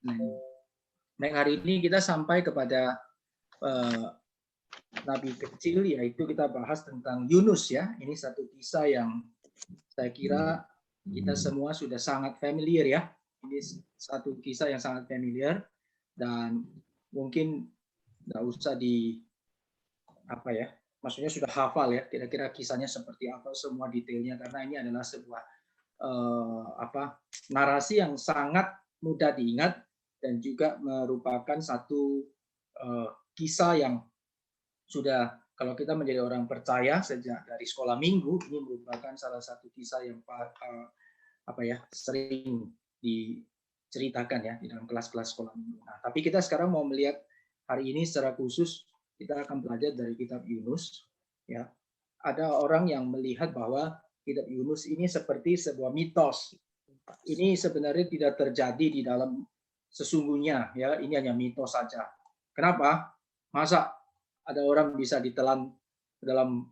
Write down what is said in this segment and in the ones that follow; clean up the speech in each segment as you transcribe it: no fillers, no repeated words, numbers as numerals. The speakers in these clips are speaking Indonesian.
Nah, baik, hari ini kita sampai kepada nabi kecil, yaitu kita bahas tentang Yunus ya. Ini satu kisah yang saya kira kita semua sudah sangat familiar ya. Ini satu kisah yang sangat familiar dan mungkin nggak usah maksudnya sudah hafal ya. Kira-kira kisahnya seperti apa semua detailnya, karena ini adalah sebuah narasi yang sangat mudah diingat dan juga merupakan satu kisah yang sudah, kalau kita menjadi orang percaya sejak dari sekolah minggu, ini merupakan salah satu kisah yang sering diceritakan ya di dalam kelas-kelas sekolah minggu. Nah, tapi kita sekarang mau melihat hari ini secara khusus kita akan belajar dari kitab Yunus ya. Ada orang yang melihat bahwa kitab Yunus ini seperti sebuah mitos. Ini sebenarnya tidak terjadi di dalam sesungguhnya ya, ini hanya mitos saja. Kenapa? Masa ada orang bisa ditelan dalam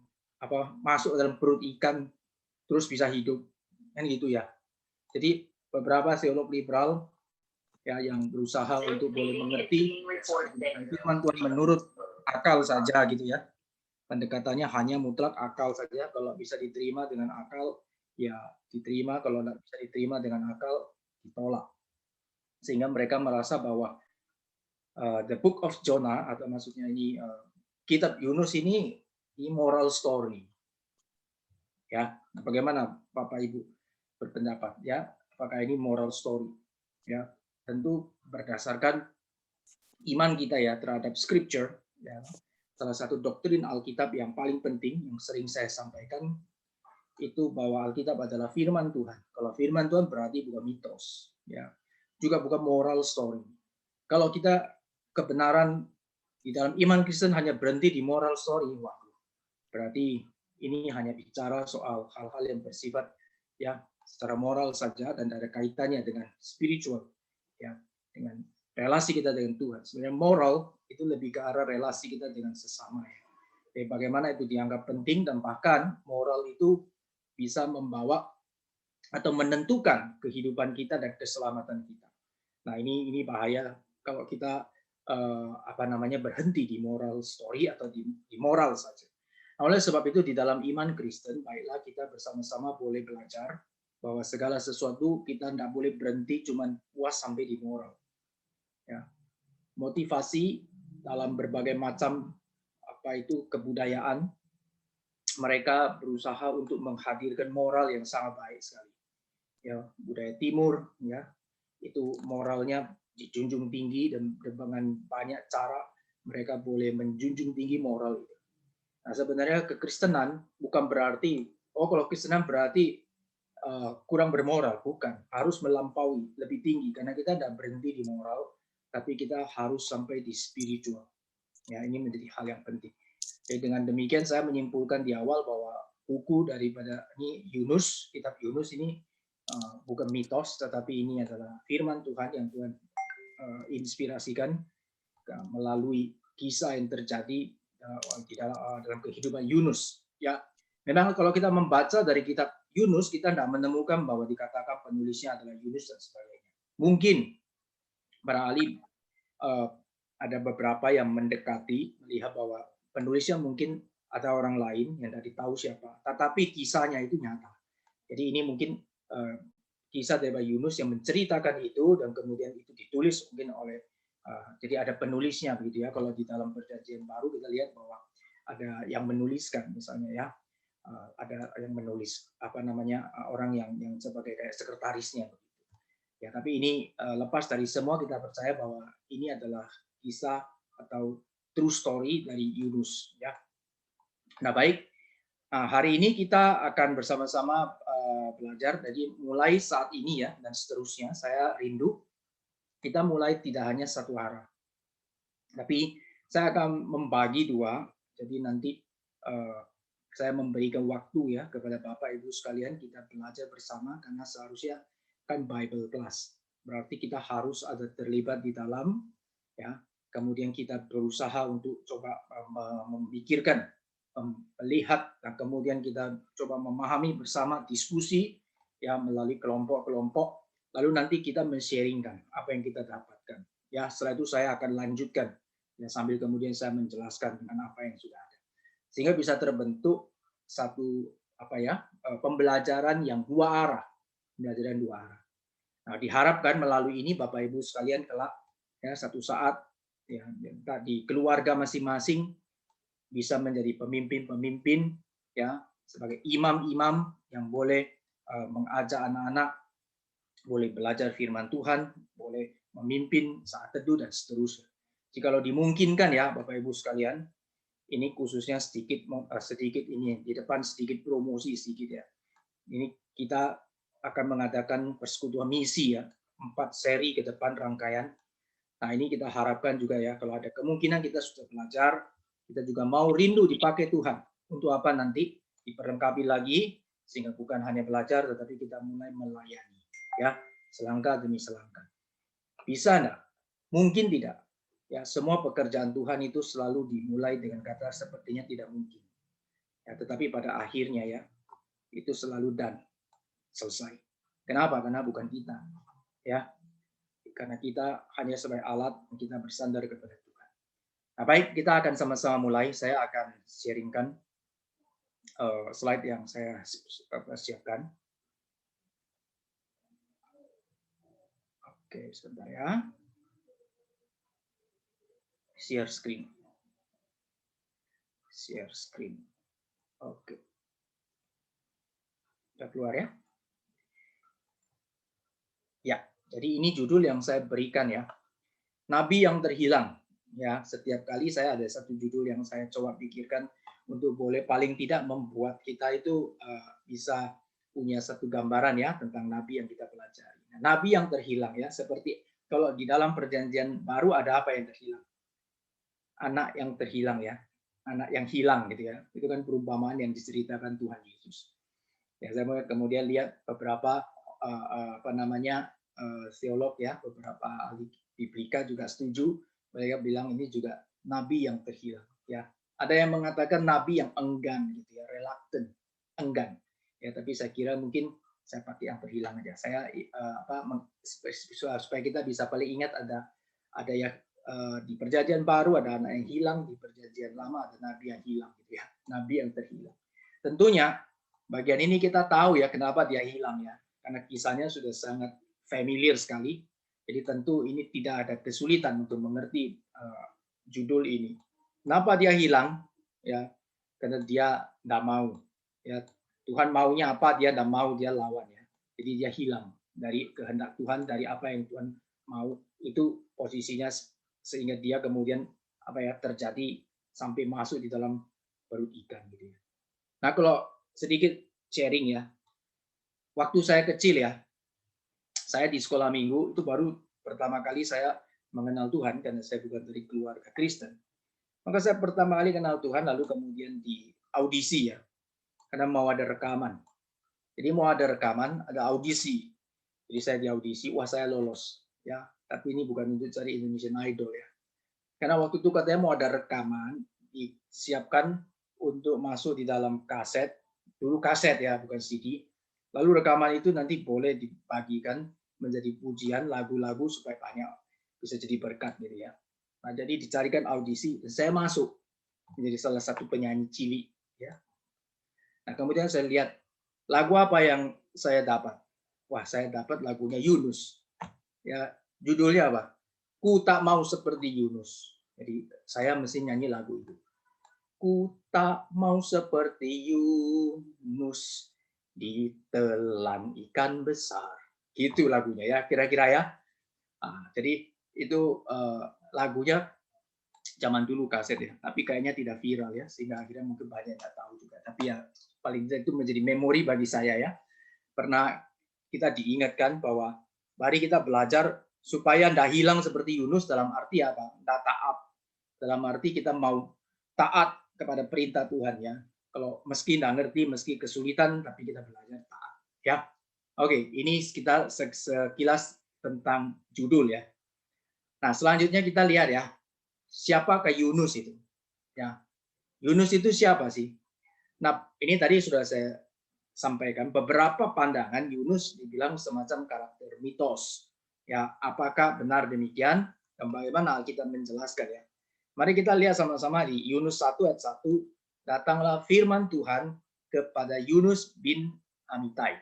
masuk dalam perut ikan terus bisa hidup, kan gitu ya. Jadi beberapa teolog liberal ya yang berusaha untuk boleh mengerti firman Tuhan menurut akal saja gitu ya. Pendekatannya hanya mutlak akal saja. Kalau bisa diterima dengan akal ya diterima, kalau tidak bisa diterima dengan akal ditolak. Sehingga mereka merasa bahwa the book of Jonah, atau maksudnya ini kitab Yunus ini moral story. Ya, bagaimana Bapak Ibu berpendapat ya? Apakah ini moral story? Ya, tentu berdasarkan iman kita ya terhadap scripture ya. Salah satu doktrin Alkitab yang paling penting yang sering saya sampaikan itu bahwa Alkitab adalah firman Tuhan. Kalau firman Tuhan berarti bukan mitos ya. Juga bukan moral story. Kalau kita kebenaran di dalam iman Kristen hanya berhenti di moral story, berarti ini hanya bicara soal hal-hal yang bersifat ya secara moral saja dan ada kaitannya dengan spiritual ya, dengan relasi kita dengan Tuhan. Sebenarnya moral itu lebih ke arah relasi kita dengan sesama ya. Jadi bagaimana itu dianggap penting, dan bahkan moral itu bisa membawa atau menentukan kehidupan kita dan keselamatan kita. Nah, ini bahaya kalau kita berhenti di moral story atau di moral saja. Nah, oleh sebab itu di dalam iman Kristen, baiklah kita bersama-sama boleh belajar bahwa segala sesuatu kita tidak boleh berhenti cuman puas sampai di moral. Ya. Motivasi dalam berbagai macam kebudayaan, mereka berusaha untuk menghadirkan moral yang sangat baik sekali. Ya, budaya Timur ya, itu moralnya dijunjung tinggi dan dengan banyak cara mereka boleh menjunjung tinggi moral itu. Nah, sebenarnya kekristenan bukan berarti kalau Kristenan berarti kurang bermoral, bukan. Harus melampaui lebih tinggi karena kita tidak berhenti di moral, tapi kita harus sampai di spiritual. Ya, ini menjadi hal yang penting. Jadi dengan demikian saya menyimpulkan di awal bahwa buku daripada ini Yunus, kitab Yunus ini bukan mitos, tetapi ini adalah firman Tuhan yang Tuhan inspirasikan melalui kisah yang terjadi di dalam kehidupan Yunus. Ya, memang kalau kita membaca dari kitab Yunus, kita tidak menemukan bahwa dikatakan penulisnya adalah Yunus dan sebagainya. Mungkin barangkali ada beberapa yang mendekati melihat bahwa penulisnya mungkin ada orang lain yang tidak tahu siapa, tetapi kisahnya itu nyata. Jadi ini mungkin kisah dari Yunus yang menceritakan itu, dan kemudian itu ditulis mungkin oleh jadi ada penulisnya begitu ya. Kalau di dalam Perjanjian Baru kita lihat bahwa ada yang menuliskan misalnya ya, ada yang menulis orang yang sebagai kayak sekretarisnya begitu. Ya, tapi ini lepas dari semua kita percaya bahwa ini adalah kisah atau true story dari Yunus ya. Nah, baik. Hari ini kita akan bersama-sama belajar. Jadi mulai saat ini ya dan seterusnya, saya rindu kita mulai tidak hanya satu arah, tapi saya akan membagi dua. Jadi nanti saya memberikan waktu ya kepada Bapak Ibu sekalian, kita belajar bersama karena seharusnya kan Bible class. Berarti kita harus ada terlibat di dalam ya. Kemudian kita berusaha untuk coba memikirkan, melihat, dan kemudian kita coba memahami bersama, diskusi ya melalui kelompok-kelompok lalu nanti kita men-sharingkan apa yang kita dapatkan. Ya, setelah itu saya akan lanjutkan ya, sambil kemudian saya menjelaskan dengan apa yang sudah ada. Sehingga bisa terbentuk satu pembelajaran yang dua arah, pembelajaran dua arah. Nah, diharapkan melalui ini Bapak Ibu sekalian kelak ya satu saat ya di keluarga masing-masing bisa menjadi pemimpin-pemimpin ya sebagai imam-imam yang boleh mengajak anak-anak, boleh belajar firman Tuhan, boleh memimpin saat teduh dan seterusnya. Jikalau dimungkinkan ya Bapak Ibu sekalian, ini khususnya sedikit ini di depan sedikit promosi sedikit ya. Ini kita akan mengadakan persekutuan misi ya, 4 seri ke depan rangkaian. Nah ini kita harapkan juga ya, kalau ada kemungkinan kita sudah belajar, kita juga mau rindu dipakai Tuhan. Untuk apa nanti? Diperlengkapi lagi, sehingga bukan hanya belajar, tetapi kita mulai melayani. Ya, selangkah demi selangkah. Bisa enggak? Mungkin tidak. Ya, semua pekerjaan Tuhan itu selalu dimulai dengan kata sepertinya tidak mungkin. Ya, tetapi pada akhirnya ya, itu selalu dan selesai. Kenapa? Karena bukan kita. Ya, karena kita hanya sebagai alat, kita bersandar kepada Tuhan. Nah, baik, kita akan sama-sama mulai. Saya akan sharingkan slide yang saya siapkan. Oke, sebentar ya. Share screen. Share screen. Oke. Sudah keluar ya? Ya, jadi ini judul yang saya berikan ya. Nabi yang terhilang. Ya, setiap kali saya ada satu judul yang saya coba pikirkan untuk boleh paling tidak membuat kita itu bisa punya satu gambaran ya tentang nabi yang kita pelajari. Nah, nabi yang terhilang ya, seperti kalau di dalam perjanjian baru ada apa yang terhilang? Anak yang terhilang ya, anak yang hilang gitu ya. Itu kan perumpamaan yang diceritakan Tuhan Yesus. Ya, saya mau kemudian lihat beberapa teolog ya, beberapa ahli biblika juga setuju. Mereka bilang ini juga nabi yang terhilang. Ya, ada yang mengatakan nabi yang enggan gitu ya, reluctant, enggan. Ya, tapi saya kira mungkin saya pakai yang terhilang aja. Saya supaya kita bisa paling ingat ada yang di perjanjian baru ada anak yang hilang, di perjanjian lama ada nabi yang hilang gitu ya, nabi yang terhilang. Tentunya bagian ini kita tahu ya kenapa dia hilang ya, karena kisahnya sudah sangat familiar sekali. Jadi tentu ini tidak ada kesulitan untuk mengerti judul ini. Kenapa dia hilang? Ya, karena dia tidak mau. Ya, Tuhan maunya apa dia tidak mau, dia lawan ya. Jadi dia hilang dari kehendak Tuhan, dari apa yang Tuhan mau. Itu posisinya sehingga dia kemudian terjadi sampai masuk di dalam perut ikan gitu ya. Nah, kalau sedikit sharing ya. Waktu saya kecil ya, saya di sekolah minggu itu baru pertama kali saya mengenal Tuhan karena saya bukan dari keluarga Kristen. Maka saya pertama kali kenal Tuhan lalu kemudian di audisi ya. Karena mau ada rekaman. Jadi mau ada rekaman, ada audisi. Jadi saya di audisi, wah saya lolos ya. Tapi ini bukan untuk cari Indonesian Idol ya. Karena waktu itu katanya mau ada rekaman, disiapkan untuk masuk di dalam kaset. Dulu kaset ya, bukan CD. Lalu rekaman itu nanti boleh dibagikan menjadi pujian lagu-lagu supaya banyak bisa jadi berkat gitu ya. Nah, jadi dicarikan audisi, saya masuk menjadi salah satu penyanyi cilik ya. Nah, kemudian saya lihat lagu apa yang saya dapat. Wah, saya dapat lagunya Yunus. Ya, judulnya apa? Ku tak mau seperti Yunus. Jadi saya mesti nyanyi lagu itu. Ku tak mau seperti Yunus ditelan ikan besar. Gitu lagunya ya, kira-kira ya. Nah, jadi itu lagunya zaman dulu kaset ya, tapi kayaknya tidak viral ya, sehingga akhirnya mungkin banyak nggak tahu juga. Tapi ya paling tidak itu menjadi memori bagi saya ya. Pernah kita diingatkan bahwa mari kita belajar supaya tidak hilang seperti Yunus dalam arti apa? Tidak taat. Dalam arti kita mau taat kepada perintah Tuhan ya. Kalau meski tidak ngerti, meski kesulitan, tapi kita belajar taat. Ya, oke. Ini kita sekilas tentang judul ya. Nah, selanjutnya kita lihat ya, siapakah Yunus itu? Ya, Yunus itu siapa sih? Nah, ini tadi sudah saya sampaikan beberapa pandangan Yunus dibilang semacam karakter mitos. Ya, apakah benar demikian dan bagaimana Alkitab menjelaskan ya? Mari kita lihat sama-sama di Yunus 1 ayat 1, datanglah firman Tuhan kepada Yunus bin Amitai.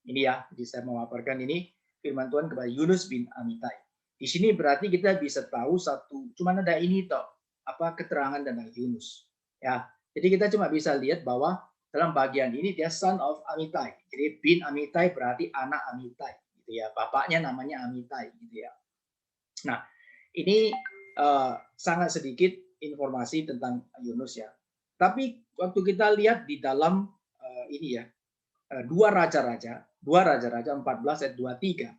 Ini ya, jadi saya memaparkan ini firman Tuhan kepada Yunus bin Amitai. Di sini berarti kita bisa tahu satu, cuma ada ini toh, apa keterangan tentang Yunus. Ya, jadi kita cuma bisa lihat bahwa dalam bagian ini dia son of Amitai. Jadi bin Amitai berarti anak Amitai, gitu ya. Bapaknya namanya Amitai, gitu ya. Nah, ini sangat sedikit informasi tentang Yunus ya. Tapi waktu kita lihat di dalam ini ya, dua raja-raja 14 ayat 23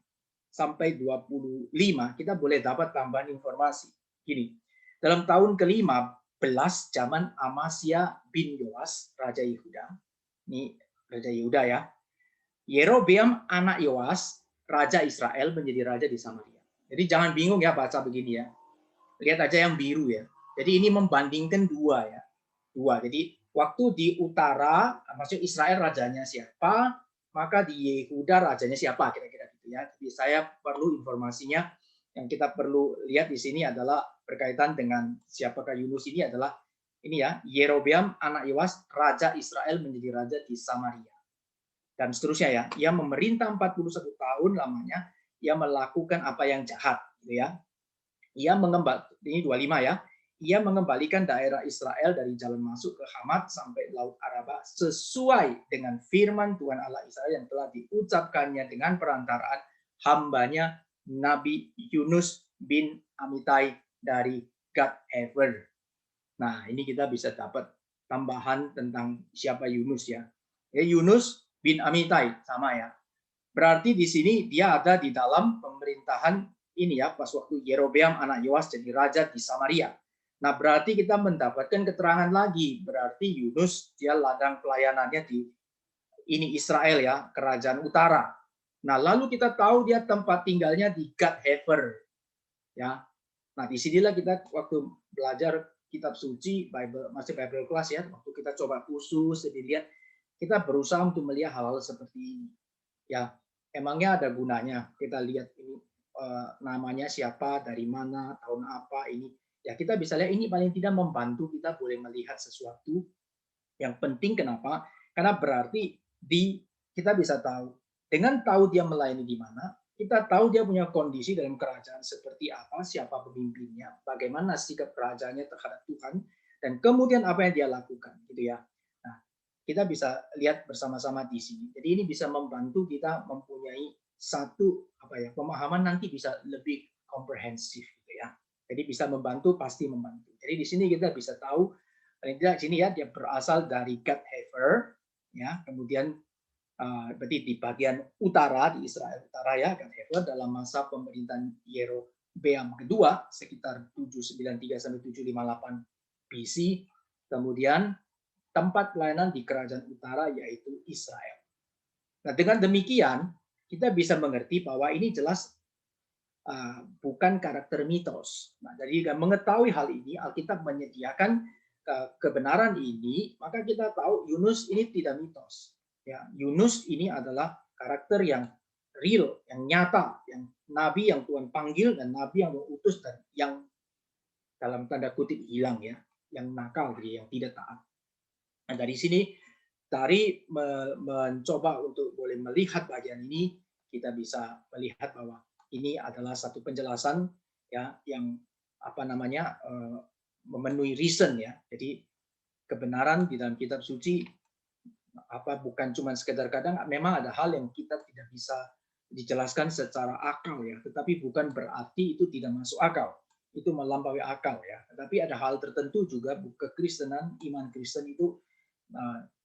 sampai 25, kita boleh dapat tambahan informasi. Gini, dalam tahun ke-15 zaman Amasya bin Yoas, Raja Yehuda. Ini Raja Yehuda ya. Yerobeam anak Yoas, Raja Israel menjadi raja di Samaria. Jadi jangan bingung ya baca begini ya. Lihat aja yang biru ya. Jadi ini membandingkan dua ya. Dua. Jadi waktu di utara, maksudnya Israel rajanya siapa, maka di Yehuda rajanya siapa kira-kira gitu ya. Jadi saya perlu informasinya, yang kita perlu lihat di sini adalah berkaitan dengan siapakah Yunus ini adalah ini ya, Yerobeam anak Yoas, Raja Israel menjadi raja di Samaria. Dan seterusnya ya, ia memerintah 41 tahun lamanya, ia melakukan apa yang jahat gitu ya. Ia ini 25 ya. Ia mengembalikan daerah Israel dari jalan masuk ke Hamat sampai Laut Araba sesuai dengan firman Tuhan Allah Israel yang telah diucapkannya dengan perantaraan hambanya Nabi Yunus bin Amitai dari Gad-Hefer. Nah, ini kita bisa dapat tambahan tentang siapa Yunus ya. Yunus bin Amitai sama ya. Berarti di sini dia ada di dalam pemerintahan ini ya, pas waktu Yerobeam anak Yoas jadi raja di Samaria. Nah, berarti kita mendapatkan keterangan lagi. Berarti Yunus dia ladang pelayanannya di ini Israel ya, kerajaan utara. Nah, lalu kita tahu dia tempat tinggalnya di Gad-Hefer. Ya. Nah, disinilah kita waktu belajar kitab suci, masih Bible class ya, waktu kita coba khusus, jadi lihat, kita berusaha untuk melihat hal-hal seperti ini. Ya, emangnya ada gunanya kita lihat ini namanya siapa, dari mana, tahun apa ini. Ya kita bisa lihat ini paling tidak membantu kita boleh melihat sesuatu yang penting. Kenapa? Karena berarti kita bisa tahu dengan tahu dia melayani di mana, kita tahu dia punya kondisi dalam kerajaan seperti apa, siapa pemimpinnya, bagaimana sikap kerajaannya terhadap Tuhan, dan kemudian apa yang dia lakukan, gitu ya. Nah, kita bisa lihat bersama-sama di sini. Jadi ini bisa membantu kita mempunyai satu pemahaman nanti bisa lebih komprehensif, gitu ya. Jadi bisa membantu, pasti membantu. Jadi di sini kita bisa tahu paling tidak sini ya dia berasal dari Gad-Hefer ya, kemudian berarti di bagian utara di Israel utara ya, Gad-Hefer dalam masa pemerintahan Yerobeam kedua sekitar 793 sampai 758 BC. Kemudian tempat pelayanan di kerajaan utara yaitu Israel. Nah, dengan demikian kita bisa mengerti bahwa ini jelas bukan karakter mitos. Nah, jadi mengetahui hal ini, Alkitab menyediakan kebenaran ini, maka kita tahu Yunus ini tidak mitos. Ya, Yunus ini adalah karakter yang real, yang nyata, yang nabi yang Tuhan panggil dan nabi yang mengutus dan yang dalam tanda kutip hilang ya, yang nakal, jadi yang tidak taat. Nah, dari sini mencoba untuk boleh melihat bagian ini, kita bisa melihat bahwa ini adalah satu penjelasan ya yang memenuhi reason ya. Jadi kebenaran di dalam kitab suci bukan cuma sekedar kadang memang ada hal yang kita tidak bisa dijelaskan secara akal ya, tetapi bukan berarti itu tidak masuk akal. Itu melampaui akal ya. Tetapi ada hal tertentu juga kekristenan, iman Kristen itu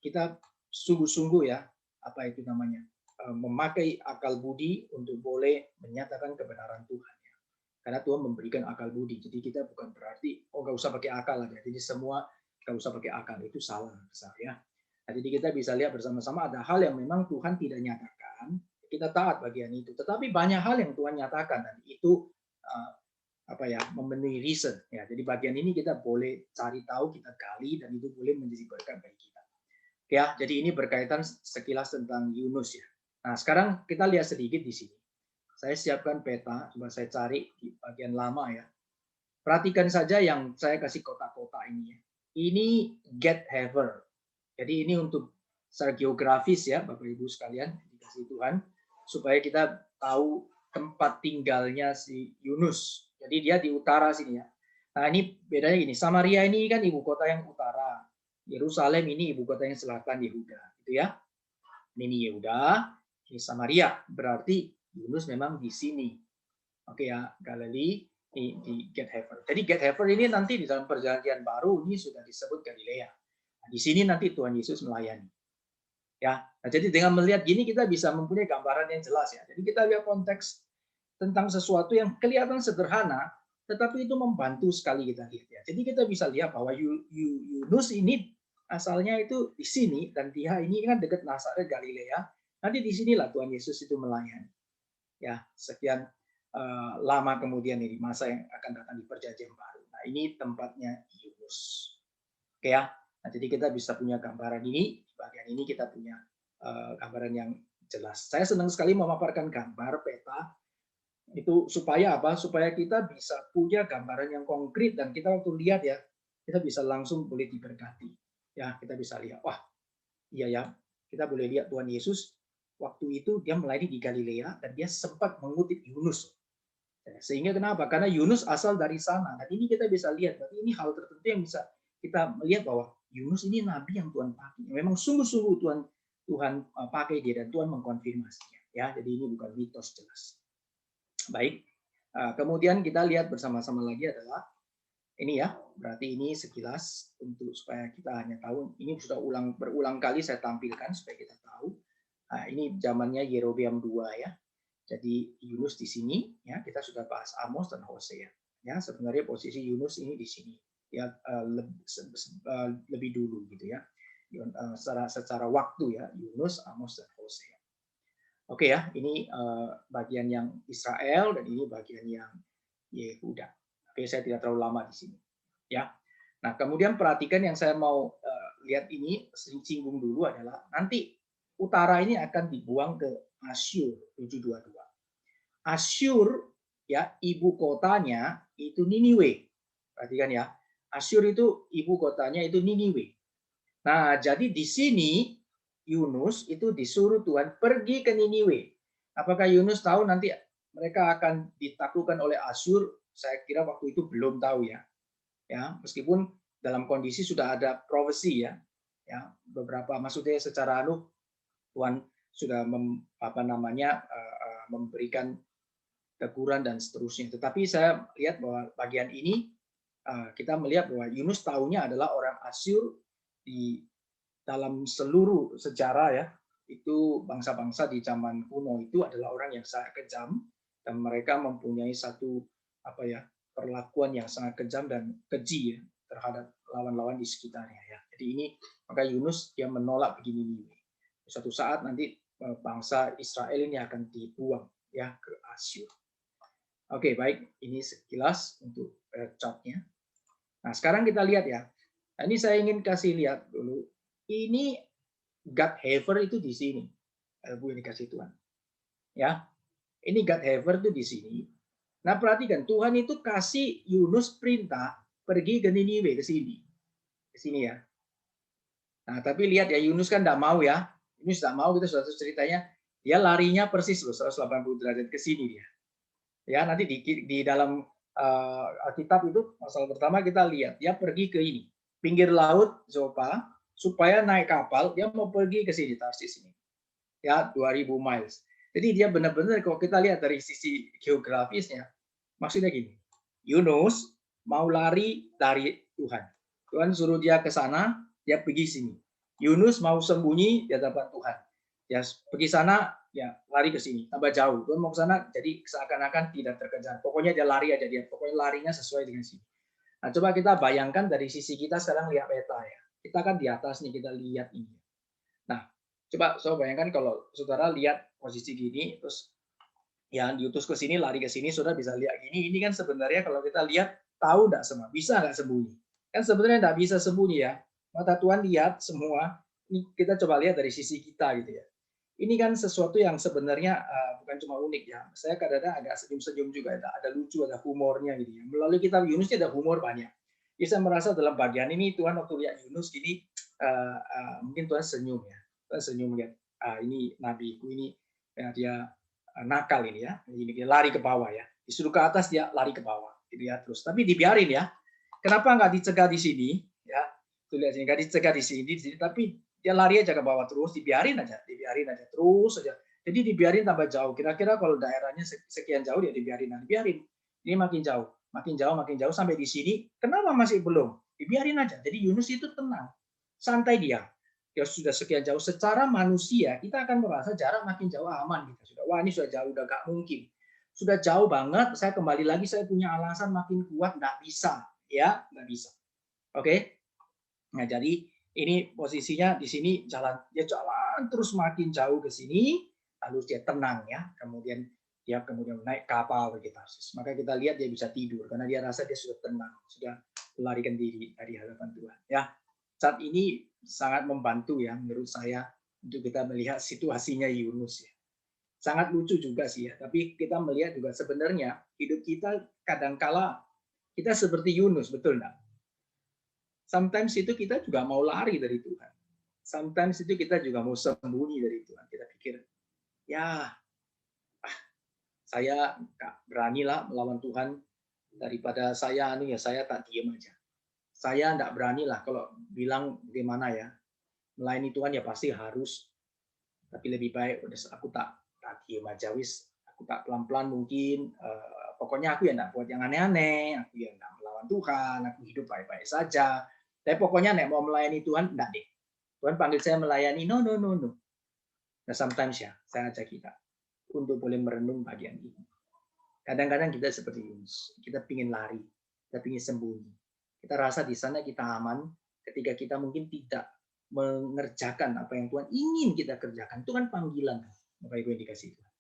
kita sungguh-sungguh ya memakai akal budi untuk boleh menyatakan kebenaran Tuhan ya. Karena Tuhan memberikan akal budi. Jadi kita bukan berarti nggak usah pakai akal aja. Jadi semua nggak usah pakai akal, itu salah besar ya. Nah, jadi kita bisa lihat bersama-sama ada hal yang memang Tuhan tidak nyatakan, kita taat bagian itu. Tetapi banyak hal yang Tuhan nyatakan dan itu memenuhi reason ya. Jadi bagian ini kita boleh cari tahu, kita gali dan itu boleh menjadi berkat bagi kita. Ya, jadi ini berkaitan sekilas tentang Yunus ya. Nah, sekarang kita lihat sedikit di sini. Saya siapkan peta, coba saya cari di bagian lama ya. Perhatikan saja yang saya kasih kotak-kotak ini ya. Ini Gatehaver. Jadi ini untuk secara geografis ya, Bapak Ibu sekalian, dikasih Tuhan, supaya kita tahu tempat tinggalnya si Yunus. Jadi dia di utara sini ya. Nah ini bedanya gini, Samaria ini kan ibu kota yang utara, Yerusalem ini ibu kota yang selatan Yehuda, gitu ya. Ini Yehuda, ini Samaria, berarti Yunus memang di sini. Oke ya, Galilea di Gatehaver. Jadi Gatehaver ini nanti di dalam perjanjian baru ini sudah disebut Galilea. Nah, di sini nanti Tuhan Yesus melayani. Ya, nah, jadi dengan melihat gini kita bisa mempunyai gambaran yang jelas ya. Jadi kita lihat konteks tentang sesuatu yang kelihatan sederhana, tetapi itu membantu sekali kita lihat ya. Jadi kita bisa lihat bahwa Yunus ini asalnya itu di sini dan dia ini kan dekat Nazaret Galilea. Nanti di sinilah Tuhan Yesus itu melayani. Ya, sekian lama kemudian ini masa yang akan datang di perjanjian baru. Nah, ini tempatnya Yunus. Oke ya. Nah, jadi kita bisa punya gambaran ini, di bagian ini kita punya gambaran yang jelas. Saya senang sekali memaparkan gambar peta itu supaya apa? Supaya kita bisa punya gambaran yang konkret dan kita waktu lihat ya, kita bisa langsung boleh diberkati. Ya, kita bisa lihat, wah, iya ya, kita boleh lihat Tuhan Yesus waktu itu dia melayani di Galilea dan dia sempat mengutip Yunus. Sehingga kenapa? Karena Yunus asal dari sana. Dan ini kita bisa lihat, berarti ini hal tertentu yang bisa kita melihat bahwa Yunus ini nabi yang Tuhan pakai. Memang sungguh-sungguh Tuhan pakai dia dan Tuhan mengkonfirmasinya. Ya, jadi ini bukan mitos jelas. Baik. Kemudian kita lihat bersama-sama lagi adalah ini ya, berarti ini sekilas untuk supaya kita hanya tahu. Ini sudah berulang kali saya tampilkan supaya kita tahu. Nah, ini zamannya Yerobeam II ya. Jadi Yunus di sini ya, kita sudah bahas Amos dan Hosea. Ya, sebenarnya posisi Yunus ini di sini ya, lebih dulu gitu ya. Secara waktu ya, Yunus, Amos dan Hosea. Oke ya, ini bagian yang Israel dan ini bagian yang Yehuda. Oke, saya tidak terlalu lama di sini. Ya. Nah, kemudian perhatikan yang saya mau lihat ini singgung dulu adalah nanti utara ini akan dibuang ke Asyur 722. Asyur ya ibu kotanya itu Niniwe. Perhatikan ya. Asyur itu ibu kotanya itu Niniwe. Nah, jadi di sini Yunus itu disuruh Tuhan pergi ke Niniwe. Apakah Yunus tahu nanti mereka akan ditaklukkan oleh Asyur? Saya kira waktu itu belum tahu ya. Ya, meskipun dalam kondisi sudah ada profesi ya. Ya, beberapa maksudnya secara Tuhan sudah memberikan teguran dan seterusnya. Tetapi saya lihat bahwa bagian ini kita melihat bahwa Yunus tahunya adalah orang Asyur di dalam seluruh sejarah ya, itu bangsa-bangsa di zaman kuno itu adalah orang yang sangat kejam dan mereka mempunyai satu perlakuan yang sangat kejam dan keji ya, terhadap lawan-lawan di sekitarnya ya. Jadi ini maka Yunus dia menolak begini. Suatu saat nanti bangsa Israel ini akan dibuang ya ke Asyur. Oke, baik, ini sekilas untuk chartnya. Nah, sekarang kita lihat ya. Nah, ini saya ingin kasih lihat dulu. Ini Gatehaver itu di sini. Bu ini kasih Tuhan. Ya. Ini Gatehaver itu di sini. Nah, perhatikan Tuhan itu kasih Yunus perintah pergi ke Niniwe ke sini. Ke sini ya. Nah, tapi lihat ya Yunus kan enggak mau ya. Yunus enggak mau, kita sudah ceritanya. Dia larinya persis loh 180 derajat ke sini dia. Ya, nanti di dalam Alkitab itu pasal pertama kita lihat dia pergi ke ini pinggir laut Zopa supaya naik kapal dia mau pergi ke sini Tarsis ini ya 2000 miles. Jadi dia benar-benar kalau kita lihat dari sisi geografisnya maksudnya gini, Yunus mau lari dari Tuhan. Tuhan suruh dia ke sana, dia pergi sini. Yunus mau sembunyi di hadapan Tuhan. Ya pergi sana, ya lari ke sini, tambah jauh. Tuhan mau ke sana, jadi seakan-akan tidak terkejar. Pokoknya dia lari aja dia. Pokoknya larinya sesuai dengan sini. Nah, coba kita bayangkan dari sisi kita sekarang lihat peta ya. Kita kan di atas nih, kita lihat ini. Nah, coba bayangkan kalau saudara lihat posisi gini, terus ya diutus ke sini, lari ke sini, saudara bisa lihat gini. Ini kan sebenarnya kalau kita lihat, tahu nggak semua, bisa nggak sembunyi? Kan sebenarnya nggak bisa sembunyi ya. Mata Tuhan lihat semua, Ini kita coba lihat dari sisi kita gitu ya. Ini kan sesuatu yang sebenarnya bukan cuma unik ya. Saya kadang-kadang agak senyum-senyum juga, ada lucu, ada humornya gitu ya. Melalui kitab Yunus ini ada humor banyak. Jadi saya merasa dalam bagian ini Tuhan waktu lihat Yunus gini, mungkin Tuhan senyum ya. Tuhan senyum lihat, ini nabiku ini ya, dia nakal ini ya. Ini dia lari ke bawah ya. Disuruh ke atas dia lari ke bawah gitu ya terus. Tapi dibiarin ya. Kenapa nggak dicegah di sini ya? Tuh lihat sini nggak dicegah di sini, tapi dia lari aja ke bawah terus, dibiarin aja terus aja. Jadi dibiarin tambah jauh. Kira-kira kalau daerahnya sekian jauh ya dibiarin. Ini makin jauh, makin jauh sampai di sini. Kenapa masih belum? Dibiarin aja. Jadi Yunus itu tenang, santai dia. Ya sudah sekian jauh. Secara manusia kita akan merasa jarak makin jauh aman. Kita sudah, wah ini sudah jauh, udah gak mungkin. Sudah jauh banget. Saya kembali lagi, saya punya alasan makin kuat, nggak bisa, ya nggak bisa. Oke. Nah jadi ini posisinya di sini dia jalan terus makin jauh ke sini, lalu dia tenang ya, kemudian dia naik kapal pergi Tarsis. Maka kita lihat dia bisa tidur karena dia rasa dia sudah tenang, sudah melarikan diri dari hadapan Tuhan. Ya, saat ini sangat membantu ya menurut saya untuk kita melihat situasinya Yunus ya. Sangat lucu juga sih ya, tapi kita melihat juga sebenarnya hidup kita kadangkala kita seperti Yunus, betul enggak? Sometimes itu kita juga mau lari dari Tuhan. Sometimes itu kita juga mau sembunyi dari Tuhan. Kita pikir, ya saya nggak beranilah melawan Tuhan, daripada saya saya tak diem aja. Saya nggak beranilah kalau bilang bagaimana ya, melayani Tuhan ya pasti harus, tapi lebih baik udah aku tak diem aja wis, aku tak pelan-pelan mungkin, pokoknya aku ya nggak buat yang aneh-aneh, aku ya nggak melawan Tuhan, aku hidup baik-baik saja. Tapi pokoknya nek mau melayani Tuhan, enggak deh. Tuhan panggil saya melayani, no. Nah, sometimes ya, saya ajak kita untuk boleh merenung bagian ini. Kadang-kadang kita seperti Yunus, kita pingin lari, kita pingin sembunyi. Kita rasa di sana kita aman, ketika kita mungkin tidak mengerjakan apa yang Tuhan ingin kita kerjakan. Itu kan panggilan, Bapak Ibu yang dikasih Tuhan.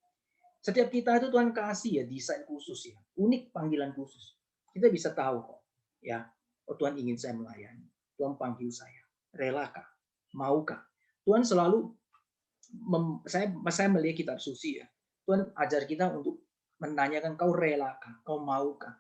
Setiap kita itu Tuhan kasih ya desain khusus ya, unik panggilan khusus. Kita bisa tahu kok, ya, oh Tuhan ingin saya melayani, Tuhan panggil saya, relakah, maukah? Tuhan selalu saya melihat kitab suci ya. Tuhan ajar kita untuk menanyakan kau relakah, kau maukah?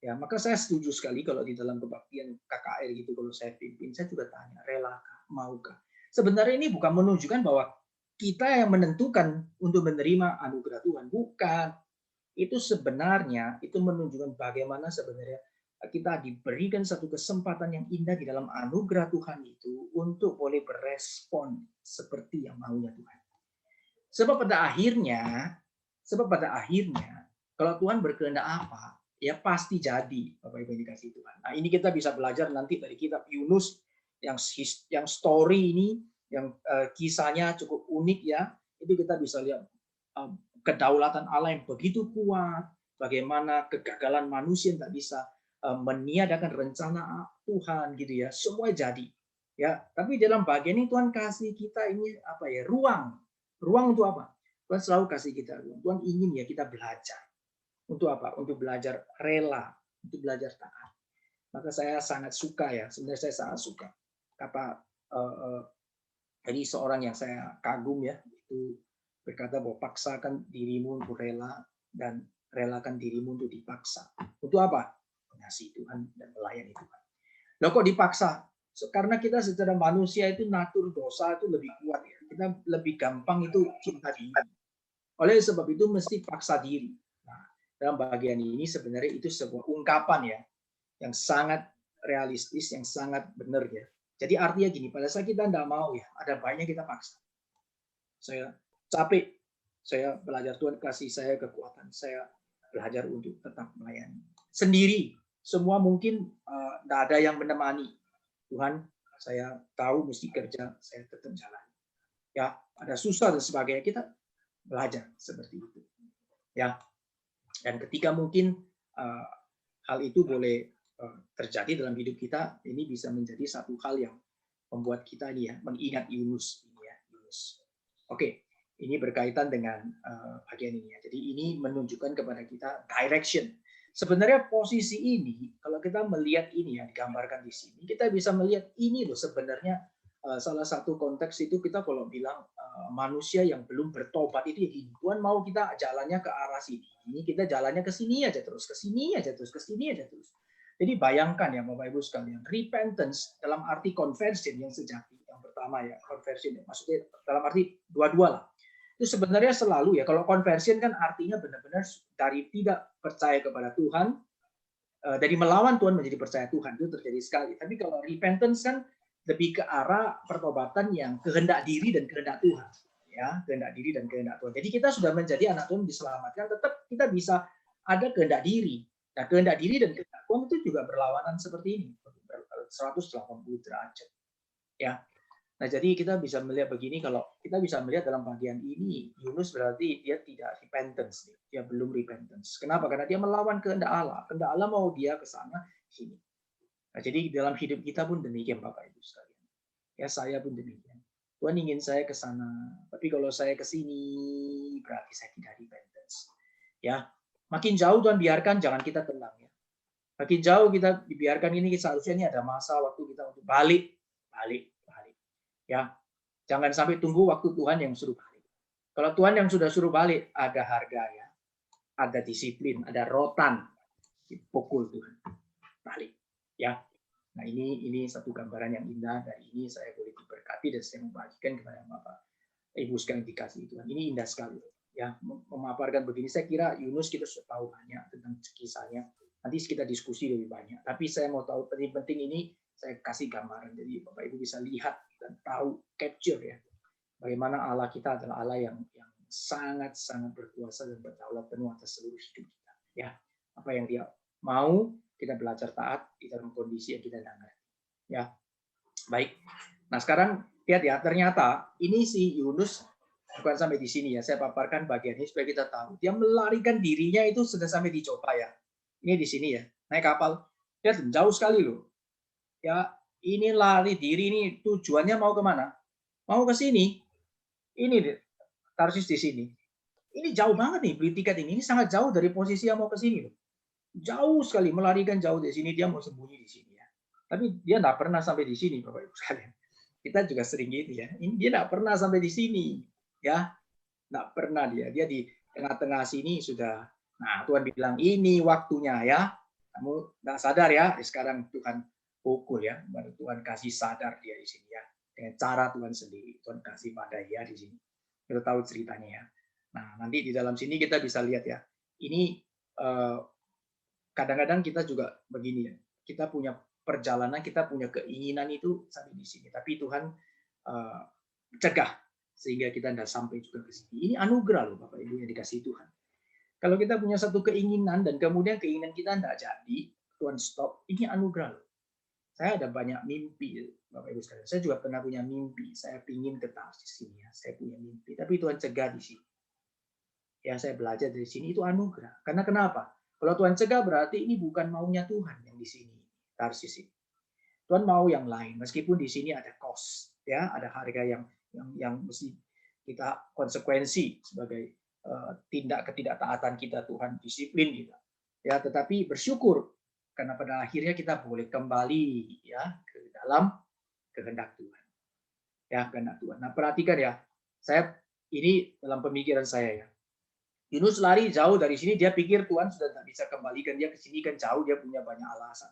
Ya, maka saya setuju sekali kalau di dalam kebaktian KKR gitu kalau saya pimpin, saya juga tanya, relakah, maukah? Sebenarnya ini bukan menunjukkan bahwa kita yang menentukan untuk menerima anugerah Tuhan, bukan. Itu sebenarnya itu menunjukkan bagaimana sebenarnya kita diberikan satu kesempatan yang indah di dalam anugerah Tuhan itu untuk boleh berespon seperti yang maunya Tuhan. Sebab pada akhirnya, kalau Tuhan berkehendak apa, ya pasti jadi, Bapak Ibu yang dikasih Tuhan. Nah, ini kita bisa belajar nanti dari kitab Yunus yang story ini, yang kisahnya cukup unik ya. Itu kita bisa lihat kedaulatan Allah yang begitu kuat, bagaimana kegagalan manusia yang tak bisa meniadakan rencana Tuhan gitu ya. Semua jadi. Ya, tapi dalam bagian ini Tuhan kasih kita ini apa ya? Ruang. Ruang untuk apa? Tuhan selalu kasih kita ruang. Tuhan ingin ya kita belajar. Untuk apa? Untuk belajar rela, untuk belajar taat. Maka saya sangat suka ya, sebenarnya saya sangat suka kata jadi seorang yang saya kagum ya, itu berkata bahwa paksakan dirimu untuk rela dan relakan dirimu untuk dipaksa. Untuk apa? Mengasihi Tuhan dan melayani Tuhan. Loh kok dipaksa? Karena kita secara manusia itu natur dosa itu lebih kuat ya. Kita lebih gampang itu cinta diri. Oleh sebab itu mesti paksa diri. Nah, dalam bagian ini sebenarnya itu sebuah ungkapan ya yang sangat realistis, yang sangat benar ya. Jadi artinya gini, pada saat kita tidak mau ya, ada banyak kita paksa. Saya capek, saya belajar Tuhan kasih saya kekuatan, saya belajar untuk tetap melayani. Sendiri, semua mungkin tidak ada yang menemani. Tuhan, saya tahu mesti kerja, saya tetap jalan. Ya, ada susah dan sebagainya, kita belajar seperti itu. Ya, dan ketika mungkin hal itu boleh terjadi dalam hidup kita, ini bisa menjadi satu hal yang membuat kita ini ya mengingat Yunus ini ya, Yunus. Oke, ini berkaitan dengan bagian ini ya. Jadi ini menunjukkan kepada kita direction. Sebenarnya posisi ini kalau kita melihat ini ya digambarkan di sini, kita bisa melihat ini loh sebenarnya salah satu konteks itu kita kalau bilang manusia yang belum bertobat itu ya Tuhan mau kita jalannya ke arah sini, ini kita jalannya ke sini aja terus, ke sini aja terus, ke sini aja terus. Jadi bayangkan ya Bapak Ibu sekalian, repentance dalam arti conversion yang sejati, yang pertama ya conversion, maksudnya dalam arti dua-dua lah. Itu sebenarnya selalu ya kalau conversion kan artinya benar-benar dari tidak percaya kepada Tuhan, dari melawan Tuhan menjadi percaya Tuhan, itu terjadi sekali. Tapi kalau repentance kan lebih ke arah pertobatan yang kehendak diri dan kehendak Tuhan, ya kehendak diri dan kehendak Tuhan. Jadi kita sudah menjadi anak Tuhan diselamatkan, tetap kita bisa ada kehendak diri. Nah, kehendak diri dan kehendak Tuhan itu juga berlawanan seperti ini, 180 derajat. Ya, nah, jadi kita bisa melihat begini, kalau kita bisa melihat dalam bagian ini, Yunus berarti dia tidak repentance, dia belum repentance. Kenapa? Karena dia melawan kehendak Allah. Kehendak Allah mau dia ke sana, sini. Nah, jadi dalam hidup kita pun demikian, Bapak Ibu sekalian. Ya, saya pun demikian. Tuhan ingin saya ke sana, tapi kalau saya ke sini, berarti saya tidak repentance. Ya, makin jauh Tuhan biarkan, jangan kita tenang ya. Makin jauh kita dibiarkan ini, seharusnya ini ada masa waktu kita untuk balik. Ya, jangan sampai tunggu waktu Tuhan yang suruh balik. Kalau Tuhan yang sudah suruh balik, ada harga ya, ada disiplin, ada rotan, dipukul Tuhan, balik. Ya, nah ini satu gambaran yang indah. Dari ini saya boleh diberkati dan saya membagikan kepada Bapak Ibu sekalian dikasih Tuhan. Ini indah sekali. Ya, memaparkan begini. Saya kira Yunus kita sudah tahu banyak tentang kisahnya. Nanti kita diskusi lebih banyak. Tapi saya mau tahu penting ini, saya kasih gambaran. Jadi Bapak Ibu bisa lihat dan tahu, capture ya, bagaimana Allah kita adalah Allah yang sangat-sangat berkuasa dan berdaulat penuh atas seluruh hidup kita. Ya, apa yang Dia mau, kita belajar taat di dalam kondisi yang kita dengar. Ya, baik. Nah sekarang lihat ya, ternyata ini si Yunus bukan sampai di sini ya. Saya paparkan bagian ini supaya kita tahu. Dia melarikan dirinya itu sudah sampai di Jopa ya. Ini di sini ya, naik kapal. Lihat jauh sekali loh. Ya, ini lari diri ini tujuannya mau kemana? Mau ke sini. Ini Tarsis di sini. Ini jauh banget nih beli tiket ini. Ini sangat jauh dari posisi yang mau ke sini loh. Jauh sekali, melarikan jauh dari sini, dia mau sembunyi di sini ya. Tapi dia nggak pernah sampai di sini, Bapak Ibu sekalian. Kita juga sering gitu ya. Ini dia nggak pernah sampai di sini, ya. Nggak pernah dia. Dia di tengah-tengah sini sudah. Nah, Tuhan bilang ini waktunya ya. Kamu nggak sadar ya. Sekarang Tuhan pukul ya. Baru Tuhan kasih sadar dia di sini ya. Dengan cara Tuhan sendiri. Tuhan kasih pada dia di sini. Kita tahu ceritanya ya. Nah, nanti di dalam sini kita bisa lihat ya. Ini kadang-kadang kita juga begini ya. Kita punya perjalanan, kita punya keinginan itu sampai di sini. Tapi Tuhan cegah sehingga kita tidak sampai juga ke sini. Ini anugerah loh Bapak Ibu yang dikasih Tuhan. Kalau kita punya satu keinginan dan kemudian keinginan kita tidak jadi, Tuhan stop, ini anugerah loh. Saya ada banyak mimpi, Bapak Ibu sekalian. Saya juga pernah punya mimpi. Saya ingin ke Tarsis sini ya. Saya punya mimpi, tapi Tuhan cegah di sini. Ya, saya belajar dari sini itu anugerah. Karena kenapa? Kalau Tuhan cegah berarti ini bukan maunya Tuhan yang di sini, Tarsis ini. Tuhan mau yang lain, meskipun di sini ada cost, ya, ada harga yang mesti kita konsekuensi sebagai tindak ketidaktaatan kita, Tuhan disiplin kita. Ya, tetapi bersyukur karena pada akhirnya kita boleh kembali ya ke dalam kehendak Tuhan. Ya, kehendak Tuhan. Nah, perhatikan ya. Saya ini dalam pemikiran saya ya. Yunus lari jauh dari sini, dia pikir Tuhan sudah tidak bisa kembalikan dia ke sini, kan jauh, dia punya banyak alasan.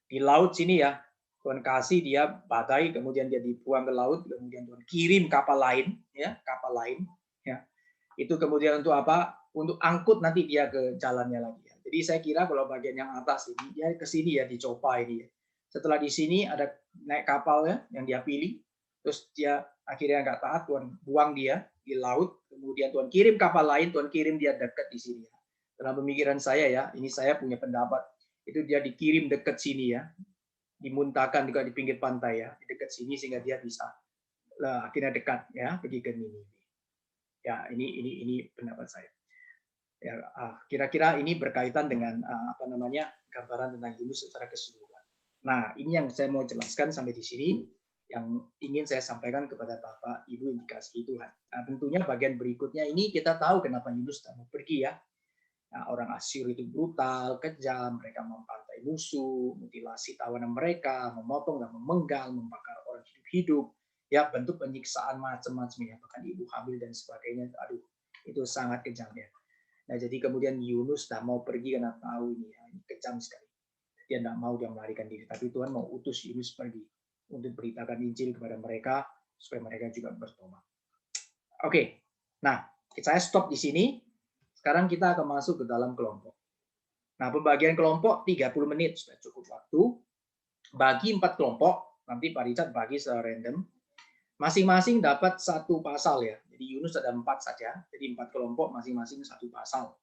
Di laut sini ya, Tuhan kasih dia badai, kemudian dia dibuang ke laut, kemudian Tuhan kirim kapal lain, ya, Itu kemudian untuk apa? Untuk angkut nanti dia ke jalannya lagi. Ya. Jadi saya kira kalau bagian yang atas ini, dia ke sini ya, di Jopa ini. Ya. Setelah di sini ada naik kapal ya, yang dia pilih, terus dia akhirnya nggak taat, Tuhan buang dia di laut, kemudian Tuhan kirim kapal lain, Tuhan kirim dia dekat di sini. Dalam pemikiran saya ya, ini saya punya pendapat, itu dia dikirim dekat sini ya, dimuntahkan juga di pinggir pantai ya, di dekat sini sehingga dia bisa akhirnya dekat ya pergi ke Niniwe. Ya, ini pendapat saya. Ya, kira-kira ini berkaitan dengan apa namanya gambaran tentang Yunus secara keseluruhan. Nah, ini yang saya mau jelaskan sampai di sini, yang ingin saya sampaikan kepada Bapak Ibu yang dikasihi Tuhan. Nah, tentunya bagian berikutnya ini kita tahu kenapa Yunus tak mau pergi ya. Nah, orang Asyur itu brutal, kejam, mereka mempantai musuh, mutilasi tawanan mereka, memotong dan memenggal, membakar orang hidup-hidup. ya bentuk penyiksaan macam-macam ya, bahkan ibu hamil dan sebagainya. Aduh, itu sangat kejam ya. Nah, jadi kemudian Yunus dah mau pergi karena tahu ini, ya, ini kejam sekali. Dia tidak mau, dia melarikan diri, tapi Tuhan mau utus Yunus pergi untuk beritakan Injil kepada mereka supaya mereka juga bertobat. Oke, nah saya stop di sini. Sekarang kita akan masuk ke dalam kelompok. Nah, pembagian kelompok 30 menit sudah cukup waktu. Bagi 4 kelompok, nanti Pak Richard bagi secara random. Masing-masing dapat 1 pasal ya. Jadi Yunus ada 4 saja. Jadi 4 kelompok masing-masing 1 pasal.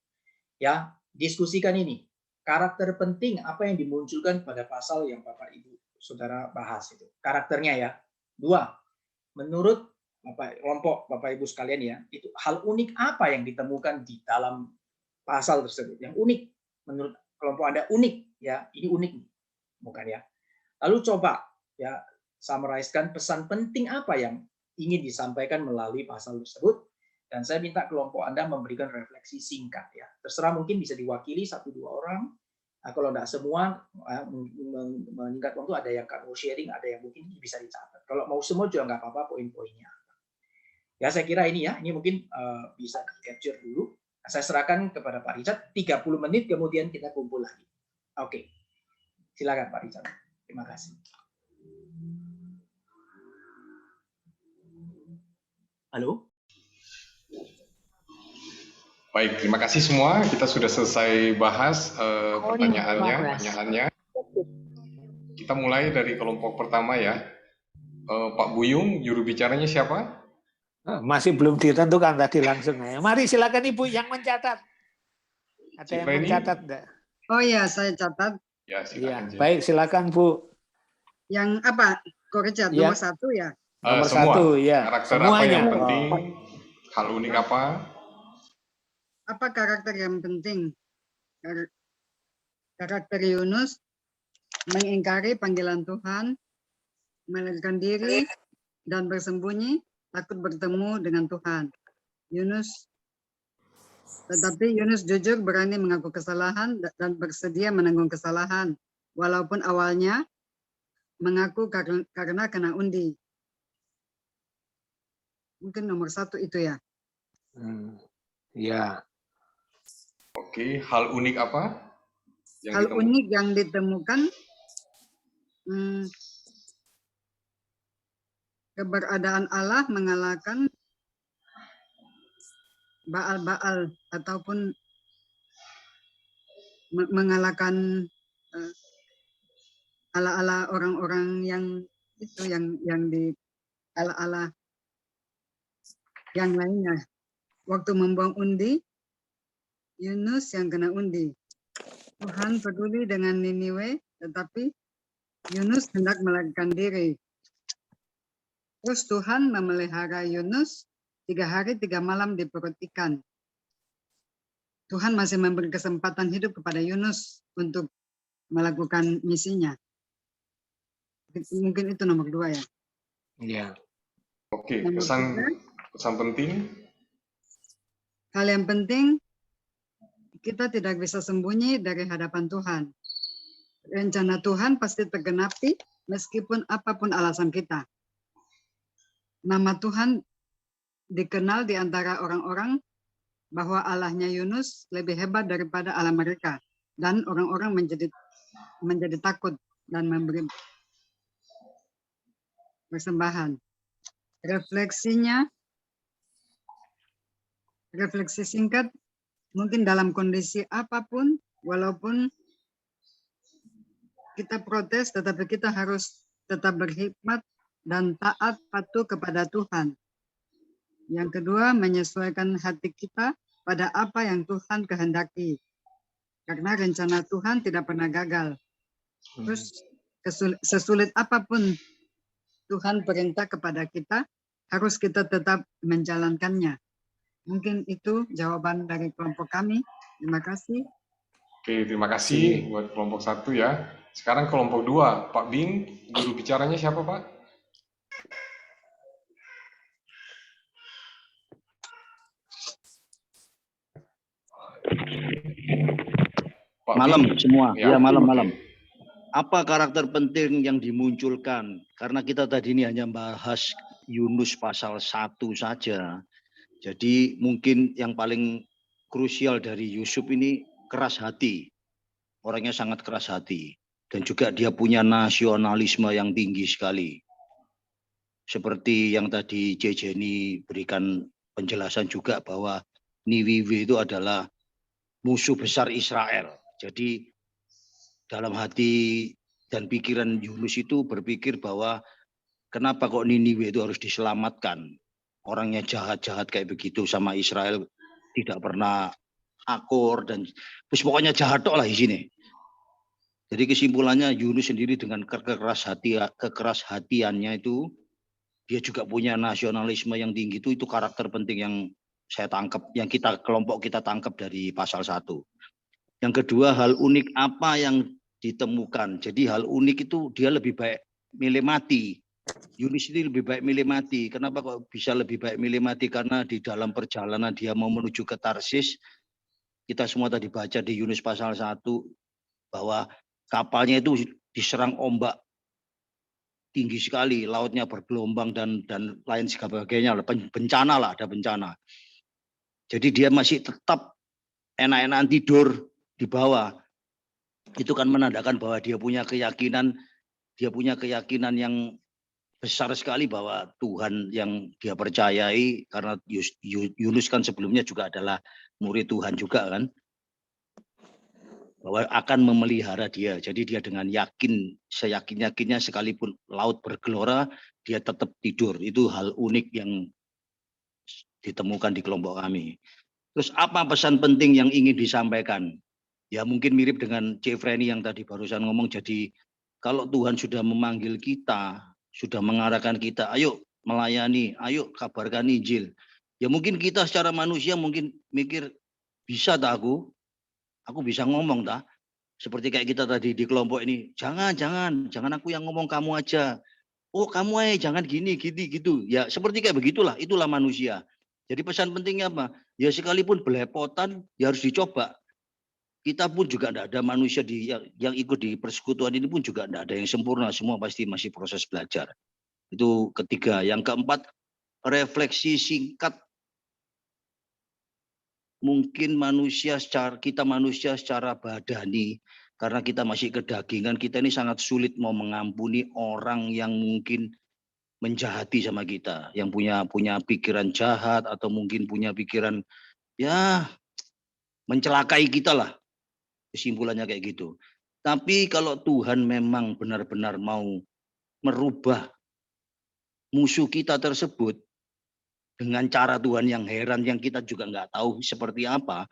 Ya, diskusikan ini. Karakter penting apa yang dimunculkan pada pasal yang Bapak Ibu Saudara bahas itu. Karakternya ya. 2. Menurut kelompok Bapak Ibu sekalian ya, itu hal unik apa yang ditemukan di dalam pasal tersebut? Yang unik menurut kelompok Anda unik ya. Ini unik bukan ya. Lalu coba ya summarize-kan pesan penting apa yang ingin disampaikan melalui pasal tersebut, dan saya minta kelompok Anda memberikan refleksi singkat ya. Terserah, mungkin bisa diwakili 1-2 orang. Nah, kalau tidak semua meningkat waktu, ada yang mau sharing, ada yang mungkin bisa dicatat. Kalau mau semua juga nggak apa-apa, poin-poinnya. Ya saya kira ini ya, ini mungkin bisa di-capture dulu. Nah, saya serahkan kepada Pak Richard, 30 menit kemudian kita kumpul lagi. Oke, silakan Pak Richard. Terima kasih. Halo? Baik, terima kasih semua. Kita sudah selesai bahas pertanyaannya. Kita mulai dari kelompok pertama ya. Pak Buyung, juru bicaranya siapa? Masih belum ditentukan tadi langsung. Mari silakan Ibu yang mencatat. Ada yang mencatat enggak? Oh ya, saya catat. Ya, silakan. Ya, baik, silakan Bu. Yang apa? Richard, ya. Nomor 1 ya? Nomor semua. 1 ya. Karakter semuanya. Apa yang penting? Hal unik apa? Apa karakter yang penting? Karakter Yunus mengingkari panggilan Tuhan, melarikan diri dan bersembunyi, takut bertemu dengan Tuhan. Tetapi Yunus jujur, berani mengaku kesalahan dan bersedia menanggung kesalahan, walaupun awalnya mengaku karena kena undi. Mungkin nomor 1 itu ya. Ya. Oke, hal unik apa? Hal unik yang ditemukan, keberadaan Allah mengalahkan Baal-Baal ataupun mengalahkan ala-ala orang-orang yang itu yang di ala-ala yang lainnya. Waktu membuang undi, Yunus yang kena undi. Tuhan peduli dengan Niniwe, tetapi Yunus hendak melarikan diri. Terus Tuhan memelihara Yunus 3 hari 3 malam di perut ikan. Tuhan masih memberi kesempatan hidup kepada Yunus untuk melakukan misinya. Mungkin itu nomor 2 ya. Iya. Oke, pesan penting. Hal yang penting, kita tidak bisa sembunyi dari hadapan Tuhan. Rencana Tuhan pasti tergenapi meskipun apapun alasan kita. Nama Tuhan dikenal di antara orang-orang bahwa Allahnya Yunus lebih hebat daripada Allah mereka. Dan orang-orang menjadi takut dan memberi persembahan. Refleksi singkat, mungkin dalam kondisi apapun, walaupun kita protes, tetapi kita harus tetap berhikmat dan taat patuh kepada Tuhan. Yang kedua, menyesuaikan hati kita pada apa yang Tuhan kehendaki. Karena rencana Tuhan tidak pernah gagal. Terus, sesulit apapun Tuhan perintah kepada kita, harus kita tetap menjalankannya. Mungkin itu jawaban dari kelompok kami. Terima kasih. Oke, terima kasih buat kelompok 1 ya. Sekarang kelompok 2, Pak Bin, juru bicaranya siapa Pak? Pak malam Bin. Semua, ya malam-malam. Okay. Apa karakter penting yang dimunculkan? Karena kita tadi ini hanya bahas Yunus pasal 1 saja. Jadi mungkin yang paling krusial dari Yusuf ini keras hati. Orangnya sangat keras hati. Dan juga dia punya nasionalisme yang tinggi sekali. Seperti yang tadi Jenny berikan penjelasan juga bahwa Niniwe itu adalah musuh besar Israel. Jadi dalam hati dan pikiran Yunus itu berpikir bahwa kenapa kok Niniwe itu harus diselamatkan? Orangnya jahat-jahat kayak begitu sama Israel tidak pernah akur dan pokoknya jahat lah di sini. Jadi kesimpulannya Yunus sendiri dengan kekeras hatiannya itu dia juga punya nasionalisme yang tinggi itu karakter penting yang saya tangkap, yang kelompok kita tangkap dari pasal 1. Yang kedua, hal unik apa yang ditemukan. Jadi hal unik itu dia lebih baik milih mati. Yunus ini lebih baik milih mati. Kenapa kok bisa lebih baik milih mati? Karena di dalam perjalanan dia mau menuju ke Tarsis, kita semua tadi baca di Yunus pasal 1 bahwa kapalnya itu diserang ombak tinggi sekali, lautnya bergelombang dan lain sebagainya, bencana lah, ada bencana. Jadi dia masih tetap enak-enakan tidur di bawah. Itu kan menandakan bahwa dia punya keyakinan yang besar sekali bahwa Tuhan yang dia percayai, karena Yunus kan sebelumnya juga adalah murid Tuhan juga kan, bahwa akan memelihara dia. Jadi dia dengan yakin, seyakin-yakinnya sekalipun laut bergelora, dia tetap tidur. Itu hal unik yang ditemukan di kelompok kami. Terus apa pesan penting yang ingin disampaikan? Ya mungkin mirip dengan Cefreni yang tadi barusan ngomong. Jadi kalau Tuhan sudah memanggil kita, sudah mengarahkan kita, ayo melayani, ayo kabarkan Injil. Ya mungkin kita secara manusia mungkin mikir, bisa tak aku bisa ngomong tak? Seperti kayak kita tadi di kelompok ini, jangan aku yang ngomong, kamu aja. Oh kamu jangan gini gitu. Ya seperti kayak begitulah, itulah manusia. Jadi pesan pentingnya apa? Ya sekalipun belepotan, ya harus dicoba. Kita pun juga tidak ada manusia yang ikut di persekutuan ini pun juga tidak ada yang sempurna, semua pasti masih proses belajar. Itu ketiga. Yang keempat, refleksi singkat. Mungkin kita manusia secara badani, karena kita masih kedagingan, kita ini sangat sulit mau mengampuni orang yang mungkin menjahati sama kita, yang punya pikiran jahat atau mungkin punya pikiran ya mencelakai kita lah. Kesimpulannya kayak gitu. Tapi kalau Tuhan memang benar-benar mau merubah musuh kita tersebut dengan cara Tuhan yang heran, yang kita juga nggak tahu seperti apa,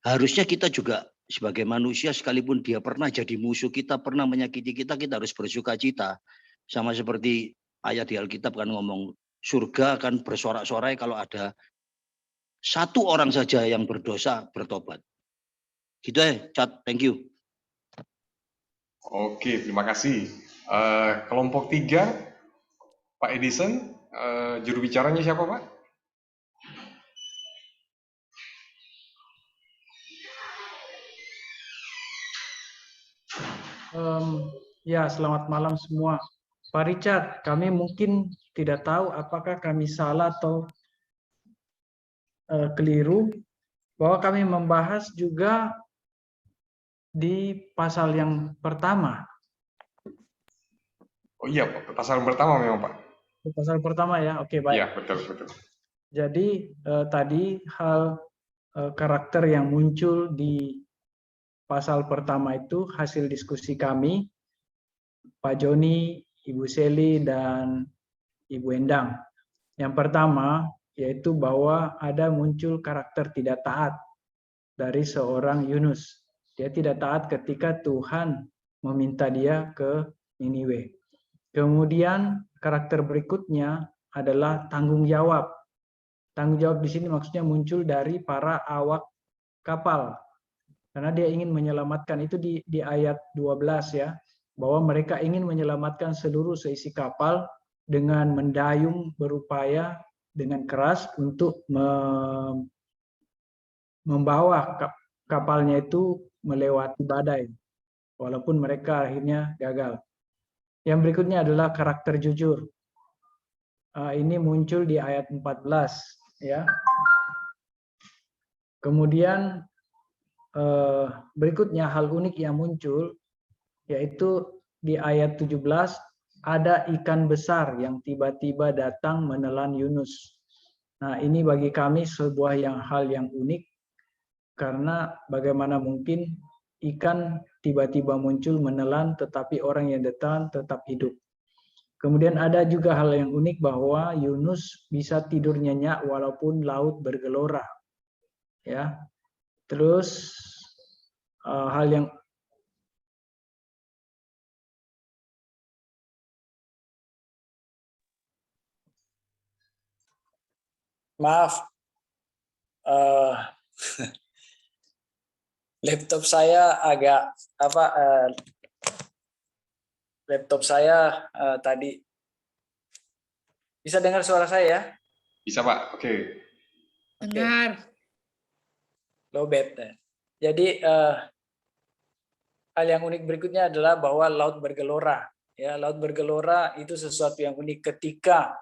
harusnya kita juga sebagai manusia, sekalipun dia pernah jadi musuh kita, pernah menyakiti kita, kita harus bersuka cita. Sama seperti ayat di Alkitab kan ngomong, surga akan bersorak-sorai kalau ada satu orang saja yang berdosa bertobat. Gitu Chat, thank you. Oke, terima kasih. Kelompok 3, Pak Edison, juru bicaranya siapa Pak? Ya, selamat malam semua. Pak Richard, kami mungkin tidak tahu apakah kami salah atau keliru, bahwa kami membahas juga di pasal yang pertama. Oh iya, pasal pertama memang Pak. Pasal pertama ya, oke baik. Iya, betul. Jadi tadi hal karakter yang muncul di pasal pertama itu hasil diskusi kami, Pak Joni, Ibu Seli, dan Ibu Endang. Yang pertama yaitu bahwa ada muncul karakter tidak taat dari seorang Yunus. Dia tidak taat ketika Tuhan meminta dia ke Niniwe. Kemudian karakter berikutnya adalah tanggung jawab. Tanggung jawab di sini maksudnya muncul dari para awak kapal. Karena dia ingin menyelamatkan, itu di ayat 12 ya, bahwa mereka ingin menyelamatkan seluruh seisi kapal dengan mendayung, berupaya dengan keras untuk membawa kapalnya itu melewati badai, walaupun mereka akhirnya gagal. Yang berikutnya adalah karakter jujur. Ini muncul di ayat 14 ya. Kemudian berikutnya hal unik yang muncul yaitu di ayat 17 ada ikan besar yang tiba-tiba datang menelan Yunus. Nah, ini bagi kami sebuah hal yang unik karena bagaimana mungkin ikan tiba-tiba muncul menelan tetapi orang yang ditelan tetap hidup. Kemudian ada juga hal yang unik bahwa Yunus bisa tidur nyenyak walaupun laut bergelora. Ya. Terus hal yang maaf, laptop saya agak tadi bisa dengar suara saya ya? Bisa Pak, oke. Dengar. Lowbat. Jadi hal yang unik berikutnya adalah bahwa laut bergelora. Ya, laut bergelora itu sesuatu yang unik. Ketika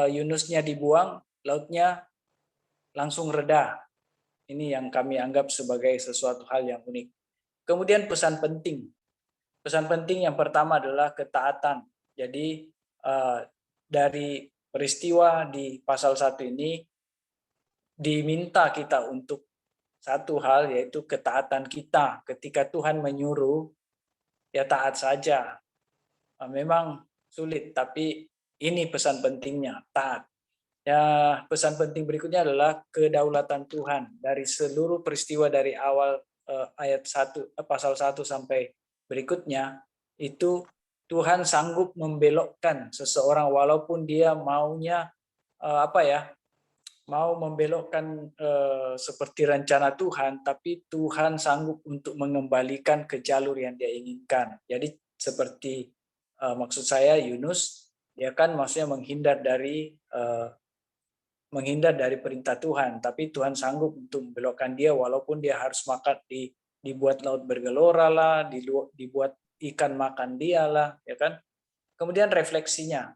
Yunusnya dibuang, lautnya langsung reda. Ini yang kami anggap sebagai sesuatu hal yang unik. Kemudian pesan penting. Pesan penting yang pertama adalah ketaatan. Jadi dari peristiwa di pasal 1 ini diminta kita untuk satu hal, yaitu ketaatan kita. Ketika Tuhan menyuruh, ya taat saja. Memang sulit, tapi ini pesan pentingnya, taat. Ya, pesan penting berikutnya adalah kedaulatan Tuhan. Dari seluruh peristiwa dari awal ayat 1, pasal 1 sampai berikutnya, itu Tuhan sanggup membelokkan seseorang walaupun dia maunya mau membelokkan seperti rencana Tuhan, tapi Tuhan sanggup untuk mengembalikan ke jalur yang dia inginkan. Jadi seperti maksud saya Yunus, dia kan maksudnya menghindar dari perintah Tuhan, tapi Tuhan sanggup untuk membelokkan dia walaupun dia harus makan dibuat laut bergelora lah, dibuat ikan makan dia lah, ya kan? Kemudian refleksinya,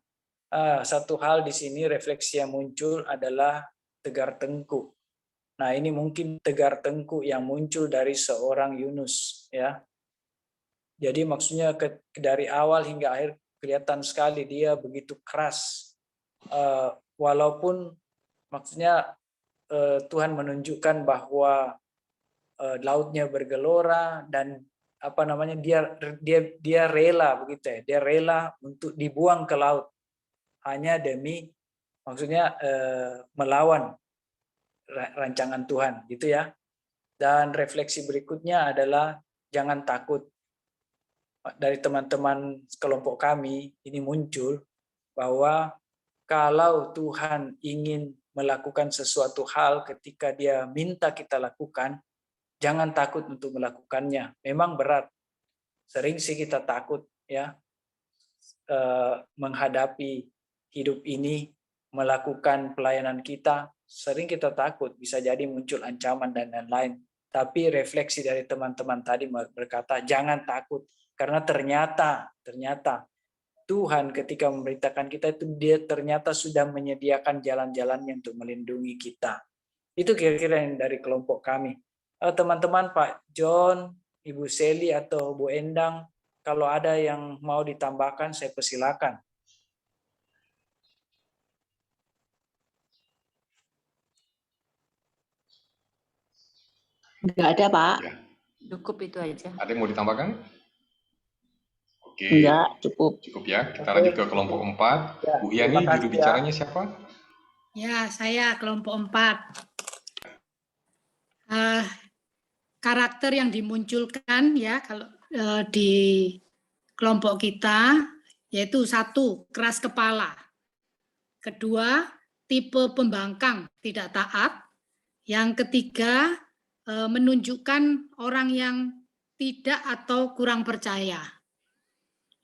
satu hal di sini refleksi yang muncul adalah tegar tengkuk. Nah, ini mungkin tegar tengkuk yang muncul dari seorang Yunus, ya. Jadi maksudnya dari awal hingga akhir kelihatan sekali dia begitu keras, walaupun maksudnya Tuhan menunjukkan bahwa lautnya bergelora dan dia rela begitu ya, dia rela untuk dibuang ke laut hanya demi maksudnya melawan rancangan Tuhan gitu ya. Dan refleksi berikutnya adalah jangan takut. Dari teman-teman kelompok kami ini muncul bahwa kalau Tuhan ingin melakukan sesuatu hal ketika dia minta kita lakukan, jangan takut untuk melakukannya. Memang berat. Sering sih kita takut ya menghadapi hidup ini, melakukan pelayanan kita, sering kita takut, bisa jadi muncul ancaman dan lain-lain. Tapi refleksi dari teman-teman tadi berkata, jangan takut, karena ternyata Tuhan ketika memberitakan kita itu dia ternyata sudah menyediakan jalan-jalannya untuk melindungi kita. Itu kira-kira yang dari kelompok kami. Teman-teman, Pak John, Ibu Seli atau Bu Endang, kalau ada yang mau ditambahkan, saya persilakan. Enggak ada, Pak. Ya. Cukup itu aja. Ada yang mau ditambahkan? Oke. Enggak, cukup. Cukup ya. Kita lanjut ke kelompok 4. Ya, Bu Yani, juru bicaranya siapa? Ya, saya kelompok 4. Karakter yang dimunculkan ya kalau di kelompok kita yaitu 1, keras kepala. 2, tipe pembangkang, tidak taat. Yang 3, menunjukkan orang yang tidak atau kurang percaya.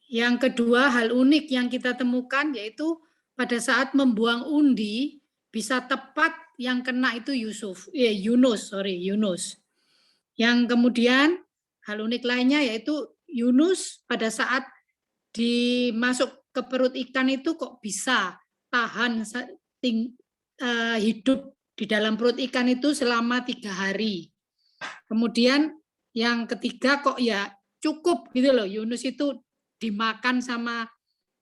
Yang kedua, hal unik yang kita temukan yaitu pada saat membuang undi bisa tepat yang kena itu Yunus. Yang kemudian hal unik lainnya yaitu Yunus pada saat dimasuk ke perut ikan itu kok bisa tahan hidup di dalam perut ikan itu selama 3 hari. Kemudian yang ketiga kok ya cukup gitu loh, Yunus itu dimakan sama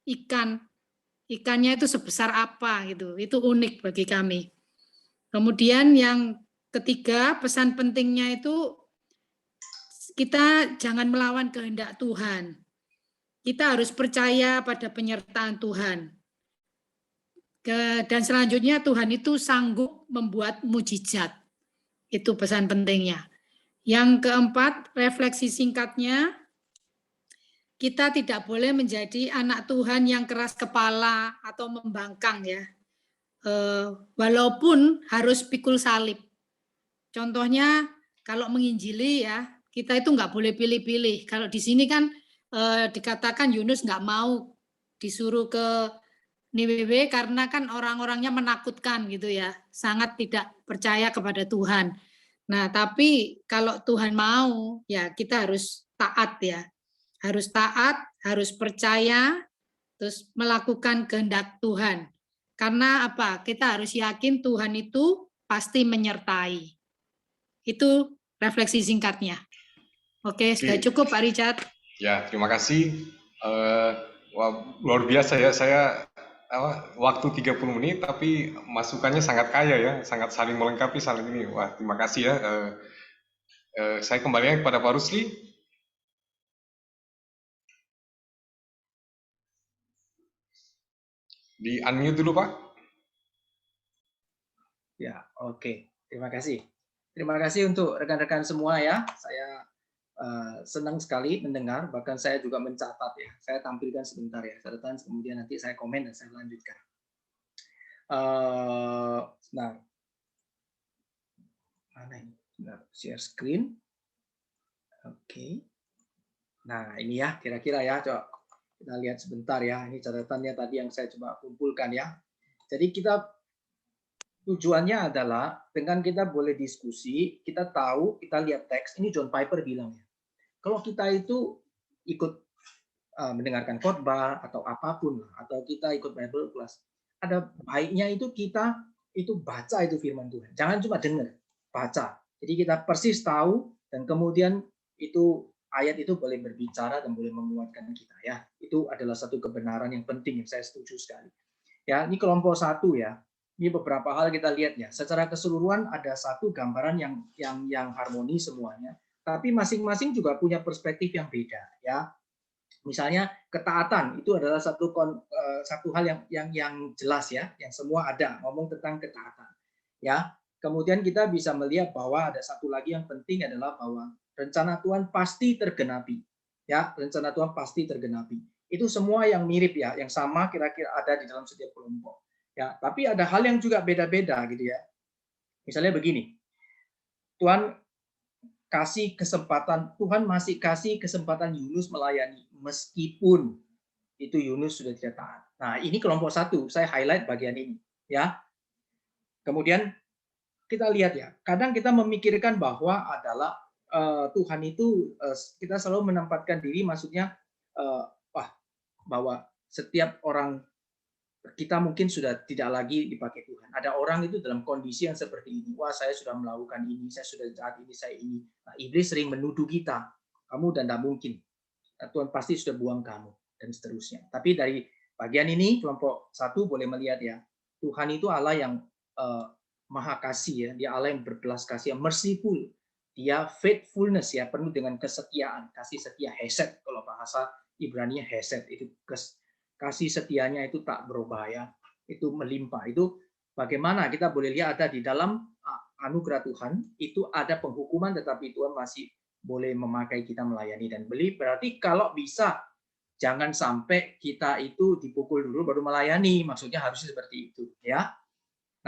ikan. Ikannya itu sebesar apa gitu. Itu unik bagi kami. Kemudian yang ketiga, pesan pentingnya itu kita jangan melawan kehendak Tuhan. Kita harus percaya pada penyertaan Tuhan. Dan selanjutnya Tuhan itu sanggup membuat mujizat. Itu pesan pentingnya. Yang keempat, refleksi singkatnya, kita tidak boleh menjadi anak Tuhan yang keras kepala atau membangkang ya. Walaupun harus pikul salib. Contohnya kalau menginjili ya, kita itu nggak boleh pilih-pilih. Kalau di sini kan dikatakan Yunus nggak mau disuruh ke Niniwe karena kan orang-orangnya menakutkan gitu ya, sangat tidak percaya kepada Tuhan. Nah, tapi kalau Tuhan mau, ya kita harus taat ya. Harus taat, harus percaya, terus melakukan kehendak Tuhan. Karena apa? Kita harus yakin Tuhan itu pasti menyertai. Itu refleksi singkatnya. Oke, sudah cukup Pak Richard. Ya, terima kasih. Wah, luar biasa ya, saya waktu 30 menit tapi masukannya sangat kaya ya, sangat saling melengkapi saling ini. Wah, terima kasih ya. Saya kembali kepada Pak Rusli. Di unmute dulu Pak. Ya, oke. Terima kasih. Terima kasih untuk rekan-rekan semua ya. Saya senang sekali mendengar, bahkan saya juga mencatat ya. Saya tampilkan sebentar ya, catatan, kemudian nanti saya komen dan saya lanjutkan. Nah, mana ini? Nah, share screen. Oke. Nah, ini ya kira-kira ya, coba kita lihat sebentar ya. Ini catatannya tadi yang saya coba kumpulkan ya. Jadi tujuannya adalah dengan kita boleh diskusi, kita tahu, kita lihat teks. Ini John Piper bilang ya. Kalau kita itu ikut mendengarkan khotbah atau apapun, atau kita ikut Bible class, ada baiknya itu kita itu baca itu firman Tuhan. Jangan cuma dengar, baca. Jadi kita persis tahu dan kemudian itu ayat itu boleh berbicara dan boleh menguatkan kita ya. Itu adalah satu kebenaran yang penting yang saya setuju sekali. Ya, ini kelompok 1 ya. Ini beberapa hal kita lihat ya. Secara keseluruhan ada satu gambaran yang harmoni semuanya. Tapi masing-masing juga punya perspektif yang beda ya. Misalnya ketaatan itu adalah satu hal yang jelas ya, yang semua ada ngomong tentang ketaatan ya. Kemudian kita bisa melihat bahwa ada satu lagi yang penting adalah bahwa rencana Tuhan pasti tergenapi ya, rencana Tuhan pasti tergenapi. Itu semua yang mirip ya, yang sama kira-kira ada di dalam setiap kelompok ya. Tapi ada hal yang juga beda-beda gitu ya. Misalnya begini, Tuhan masih kasih kesempatan Yunus melayani meskipun itu Yunus sudah tidak taat. Nah, ini kelompok 1, saya highlight bagian ini ya. Kemudian kita lihat ya, kadang kita memikirkan bahwa adalah Tuhan itu kita selalu menempatkan diri, maksudnya bahwa setiap orang kita mungkin sudah tidak lagi dipakai Tuhan. Ada orang itu dalam kondisi yang seperti ini. Wah, saya sudah melakukan ini, saya sudah jahat ini, saya ini. Nah, iblis sering menuduh kita. Kamu dan tidak mungkin. Tuhan pasti sudah buang kamu dan seterusnya. Tapi dari bagian ini kelompok 1 boleh melihat ya. Tuhan itu Allah yang maha kasih ya. Dia Allah yang berbelas kasih, yang merciful. Dia faithfulness ya, penuh dengan kesetiaan, kasih setia, hesed kalau bahasa Ibrani hesed itu kasih setianya itu tak berubah ya, itu melimpah. Itu bagaimana kita boleh lihat ada di dalam anugerah Tuhan itu ada penghukuman, tetapi Tuhan masih boleh memakai kita melayani dan beli. Berarti kalau bisa jangan sampai kita itu dipukul dulu baru melayani, maksudnya harusnya seperti itu ya.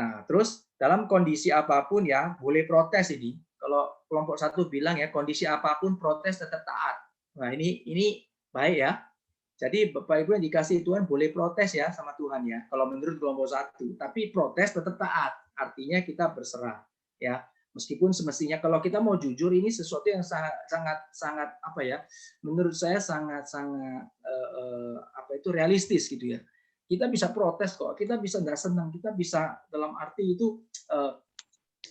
Nah, terus dalam kondisi apapun ya boleh protes ini. Kalau kelompok 1 bilang ya kondisi apapun protes tetap taat. Nah, ini baik ya. Jadi Bapak Ibu yang dikasih Tuhan boleh protes ya sama Tuhan ya. Kalau menurut kelompok 1, tapi protes tetap taat. Artinya kita berserah ya. Meskipun semestinya kalau kita mau jujur ini sesuatu yang sangat apa ya? Menurut saya sangat realistis gitu ya. Kita bisa protes kok, kita bisa nggak senang, kita bisa dalam arti itu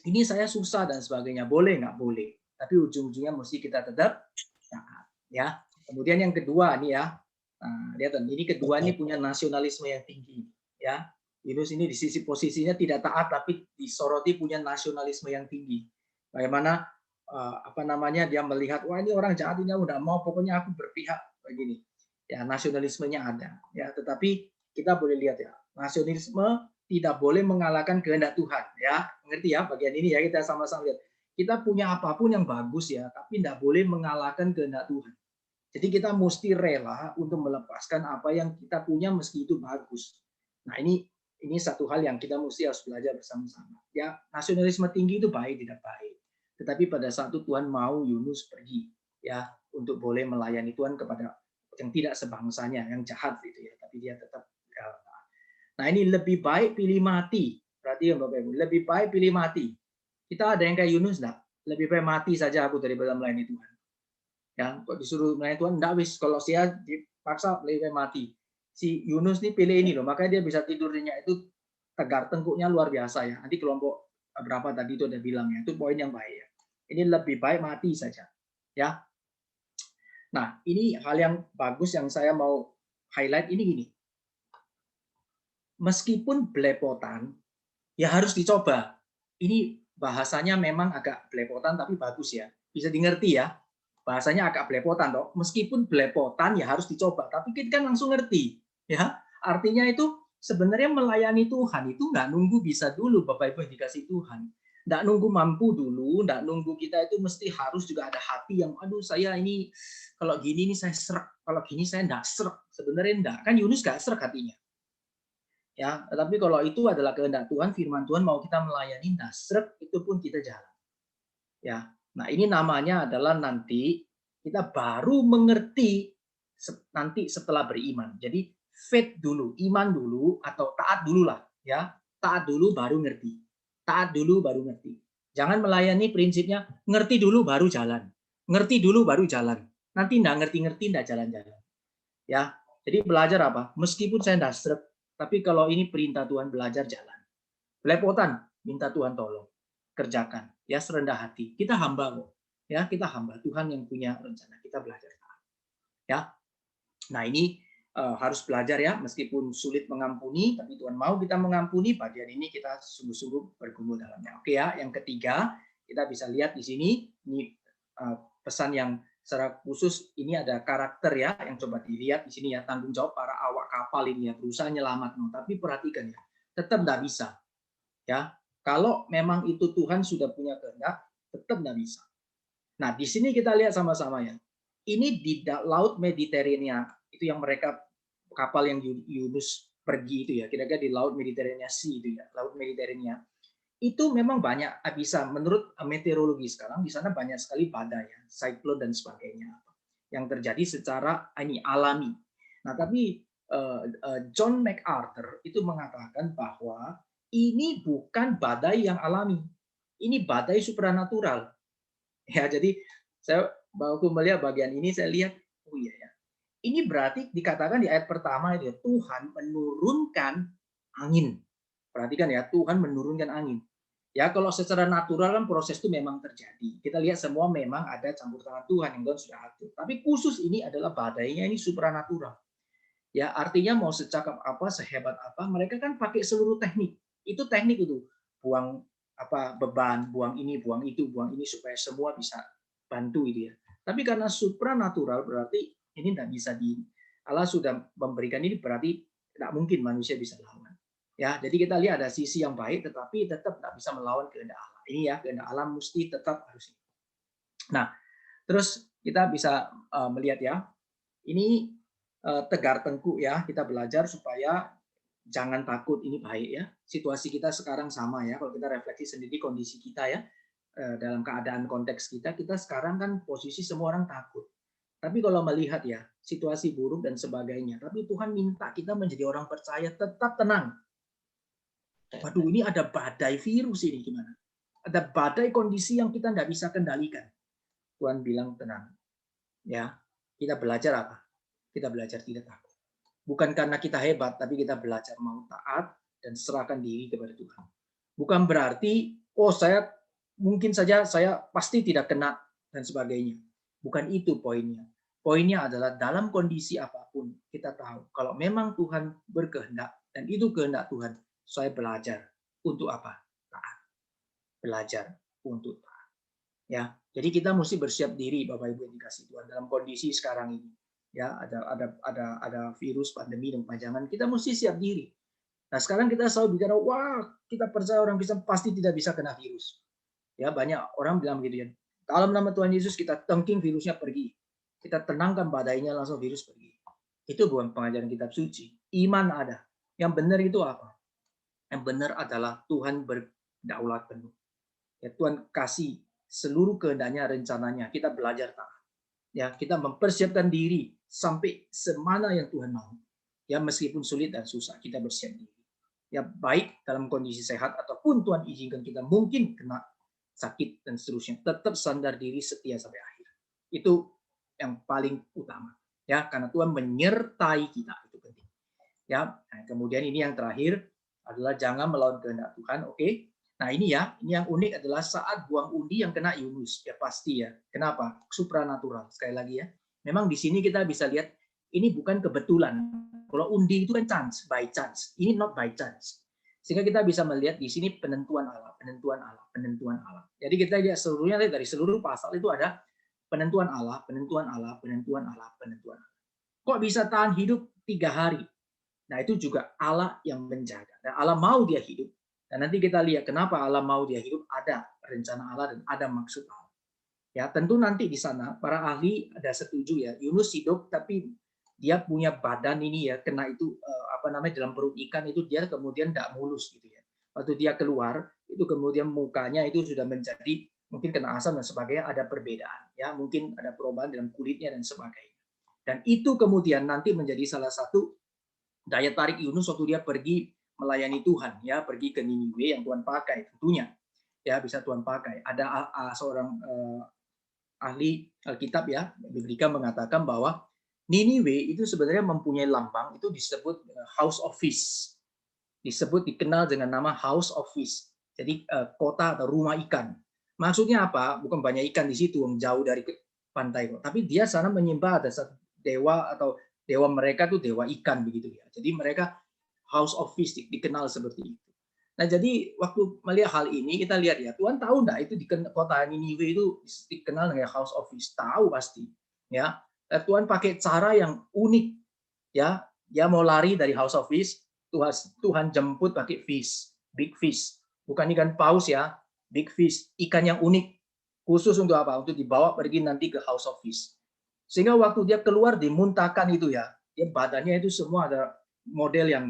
ini saya susah dan sebagainya. Boleh nggak boleh, tapi ujung-ujungnya mesti kita tetap taat. Ya. Kemudian yang kedua nih ya, nah, lihat ini kedua ini punya nasionalisme yang tinggi. Ya, Yunus ini di sisi posisinya tidak taat, tapi disoroti punya nasionalisme yang tinggi. Bagaimana dia melihat, wah ini orang jahat ini udah mau, pokoknya aku berpihak begini. Ya, nasionalismenya ada. Ya, tetapi kita boleh lihat ya, nasionalisme tidak boleh mengalahkan kehendak Tuhan. Ya, ngerti ya bagian ini ya, kita sama-sama lihat. Kita punya apapun yang bagus ya, tapi tidak boleh mengalahkan kehendak Tuhan. Jadi kita mesti rela untuk melepaskan apa yang kita punya meski itu bagus. Nah, ini satu hal yang kita mesti harus belajar bersama-sama. Ya, nasionalisme tinggi itu baik tidak baik. Tetapi pada saat itu Tuhan mau Yunus pergi ya untuk boleh melayani Tuhan kepada yang tidak sebangsanya, yang jahat itu ya, tapi dia tetap ya. Nah, ini lebih baik pilih mati. Berarti Bapak Ibu, lebih baik pilih mati. Kita ada yang kayak Yunus enggak? Lebih baik mati saja aku daripada melayani Tuhan. Ya, kok disuruh melayani Tuhan enggak wis, kalau saya dipaksa lebih baik mati. Si Yunus nih pilih ini loh, makanya dia bisa tidurnya itu tegar tengkuknya luar biasa ya. Nanti kelompok berapa tadi itu ada bilang ya, itu poin yang baik ya. Ini lebih baik mati saja. Ya. Nah, ini hal yang bagus yang saya mau highlight ini gini. Meskipun belepotan, ya harus dicoba. Ini bahasanya memang agak belepotan tapi bagus ya. Bisa dimengerti ya. Bahasanya agak belepotan toh. Meskipun belepotan ya harus dicoba, tapi kita kan langsung ngerti. Ya, artinya itu sebenarnya melayani Tuhan itu nggak nunggu bisa dulu Bapak Ibu dikasih Tuhan. Nggak nunggu mampu dulu, nggak nunggu kita itu mesti harus juga ada hati yang aduh saya ini kalau gini nih saya serak, kalau gini saya nggak serak. Sebenarnya enggak. Kan Yunus nggak serak hatinya. Ya, tetapi kalau itu adalah kehendak Tuhan, firman Tuhan mau kita melayani nggak serak, itu pun kita jalan. Ya. Nah, ini namanya adalah nanti kita baru mengerti nanti setelah beriman. Jadi faith dulu, iman dulu atau taat dulu lah ya. Taat dulu baru ngerti. Taat dulu baru ngerti. Jangan melayani prinsipnya ngerti dulu baru jalan. Ngerti dulu baru jalan. Nanti enggak ngerti-ngerti enggak jalan-jalan. Ya. Jadi belajar apa? Meskipun saya enggak srek, tapi kalau ini perintah Tuhan belajar jalan. Belepotan, minta Tuhan tolong. Kerjakan. Ya serendah hati. Kita hamba kok. Ya, kita hamba. Tuhan yang punya rencana. Kita belajar. Ya. Nah, ini harus belajar ya, meskipun sulit mengampuni, tapi Tuhan mau kita mengampuni. Bagian ini kita sungguh-sungguh bergumul dalamnya. Oke ya, yang ketiga kita bisa lihat di sini, ini pesan yang secara khusus ini ada karakter ya, yang coba dilihat di sini ya, tanggung jawab para awak kapal ini ya, berusaha nyelamat. Tapi perhatikan ya, tetap nggak bisa. Ya, kalau memang itu Tuhan sudah punya kehendak, tetap nggak bisa. Nah, di sini kita lihat sama-sama ya. Ini di Laut Mediterania, itu yang mereka kapal yang Yunus pergi itu ya, kira-kira di Laut Mediterania Sea itu ya, Laut Mediterania. Itu memang banyak bisa menurut meteorologi sekarang di sana banyak sekali badai ya, siklon dan sebagainya yang terjadi secara alami. Nah, tapi John MacArthur itu mengatakan bahwa ini bukan badai yang alami. Ini badai supranatural. Ya, jadi saya waktu melihat bagian ini saya lihat, oh iya ya. Ini berarti dikatakan di ayat pertama itu ya, Tuhan menurunkan angin. Perhatikan ya, Tuhan menurunkan angin. Ya, kalau secara natural kan proses itu memang terjadi. Kita lihat semua memang ada campur tangan Tuhan yang Tuhan sudah atur. Tapi khusus ini adalah badainya ini supranatural. Ya, artinya mau secakap apa, sehebat apa, mereka kan pakai seluruh teknik. Itu teknik itu. Buang beban, buang ini supaya semua bisa bantu itu ya. Tapi karena supranatural berarti ini tidak bisa Allah sudah memberikan ini, berarti tidak mungkin manusia bisa lawan. Ya, jadi kita lihat ada sisi yang baik, tetapi tetap tidak bisa melawan kehendak Allah. Ini ya, kehendak Allah mesti tetap harus. Nah, terus kita bisa melihat ya, ini tegar tengkuk ya, kita belajar supaya jangan takut, ini baik ya. Situasi kita sekarang sama ya, kalau kita refleksi sendiri kondisi kita ya, dalam keadaan konteks kita sekarang kan posisi semua orang takut. Tapi kalau melihat ya, situasi buruk dan sebagainya, tapi Tuhan minta kita menjadi orang percaya, tetap tenang. Waduh, ini ada badai virus ini gimana? Ada badai kondisi yang kita nggak bisa kendalikan. Tuhan bilang tenang. Ya, kita belajar apa? Kita belajar tidak takut. Bukan karena kita hebat, tapi kita belajar mau taat dan serahkan diri kepada Tuhan. Bukan berarti, oh saya mungkin saja saya pasti tidak kena dan sebagainya. Bukan itu poinnya. Poinnya adalah dalam kondisi apapun kita tahu kalau memang Tuhan berkehendak dan itu kehendak Tuhan, saya belajar untuk apa? Taat. Belajar untuk taat. Ya, jadi kita mesti bersiap diri, Bapak Ibu yang dikasihi Tuhan, dalam kondisi sekarang ini. Ya, ada virus, pandemi dan kepanjangan, kita mesti siap diri. Nah, sekarang kita selalu bicara, wah, kita percaya orang Kristen pasti tidak bisa kena virus. Ya, banyak orang bilang begitu ya. Dalam nama Tuhan Yesus kita tengking virusnya pergi. Kita tenangkan badainya langsung virus pergi. Itu bukan pengajaran kitab suci. Iman ada. Yang benar itu apa? Yang benar adalah Tuhan berdaulat penuh. Ya, Tuhan kasih seluruh kehendaknya, rencananya. Kita belajar taat. Ya, kita mempersiapkan diri sampai semana yang Tuhan mau. Ya, meskipun sulit dan susah, kita bersiap diri. Ya, baik dalam kondisi sehat ataupun Tuhan izinkan kita mungkin kena sakit dan seterusnya, tetap sadar diri, setia sampai akhir. Itu yang paling utama. Ya, karena Tuhan menyertai kita, itu penting. Ya, nah, kemudian ini yang terakhir adalah jangan melawan kehendak Tuhan. Oke. Nah, ini yang unik adalah saat buang undi yang kena Yunus. Ya pasti ya. Kenapa? Supranatural. Sekali lagi ya. Memang di sini kita bisa lihat ini bukan kebetulan. Kalau undi itu kan chance, by chance. Ini not by chance. Sehingga kita bisa melihat di sini penentuan Allah, penentuan Allah, penentuan Allah. Jadi kita lihat seluruhnya dari seluruh pasal itu ada penentuan Allah, penentuan Allah, penentuan Allah, penentuan Allah. Kok bisa tahan hidup 3 hari? Nah, itu juga Allah yang menjaga. Dan Allah mau dia hidup. Dan nanti kita lihat kenapa Allah mau dia hidup, ada rencana Allah dan ada maksud Allah. Ya, tentu nanti di sana para ahli ada setuju ya, Yunus hidup tapi dia punya badan ini ya, kena itu dalam perut ikan itu dia kemudian tidak mulus gitu ya. Waktu dia keluar itu kemudian mukanya itu sudah menjadi mungkin kena asam dan sebagainya, ada perbedaan ya, mungkin ada perubahan dalam kulitnya dan sebagainya. Dan itu kemudian nanti menjadi salah satu daya tarik Yunus waktu dia pergi melayani Tuhan ya, pergi ke Niniwe yang Tuhan pakai tentunya ya, bisa Tuhan pakai. Ada seorang ahli Alkitab ya, Biblika mengatakan bahwa Niniwe itu sebenarnya mempunyai lambang, itu disebut house of fish, dikenal dengan nama house of fish, jadi kota atau rumah ikan. Maksudnya apa? Bukan banyak ikan di situ yang jauh dari pantai kok, tapi dia sana menyembah ada satu dewa atau dewa mereka tuh dewa ikan begitu ya. Jadi mereka house of fish dikenal seperti itu. Nah, jadi waktu melihat hal ini kita lihat ya, Tuhan tahu enggak itu di kota Niniwe itu dikenal dengan house of fish? Tahu pasti. Ya. Dan Tuhan pakai cara yang unik. Ya, dia mau lari dari house of fish, Tuhan jemput pakai fish, big fish. Bukan ikan paus ya, big fish, ikan yang unik. Khusus untuk apa? Untuk dibawa pergi nanti ke house of fish. Sehingga waktu dia keluar dimuntahkan itu ya, dia badannya itu semua ada model yang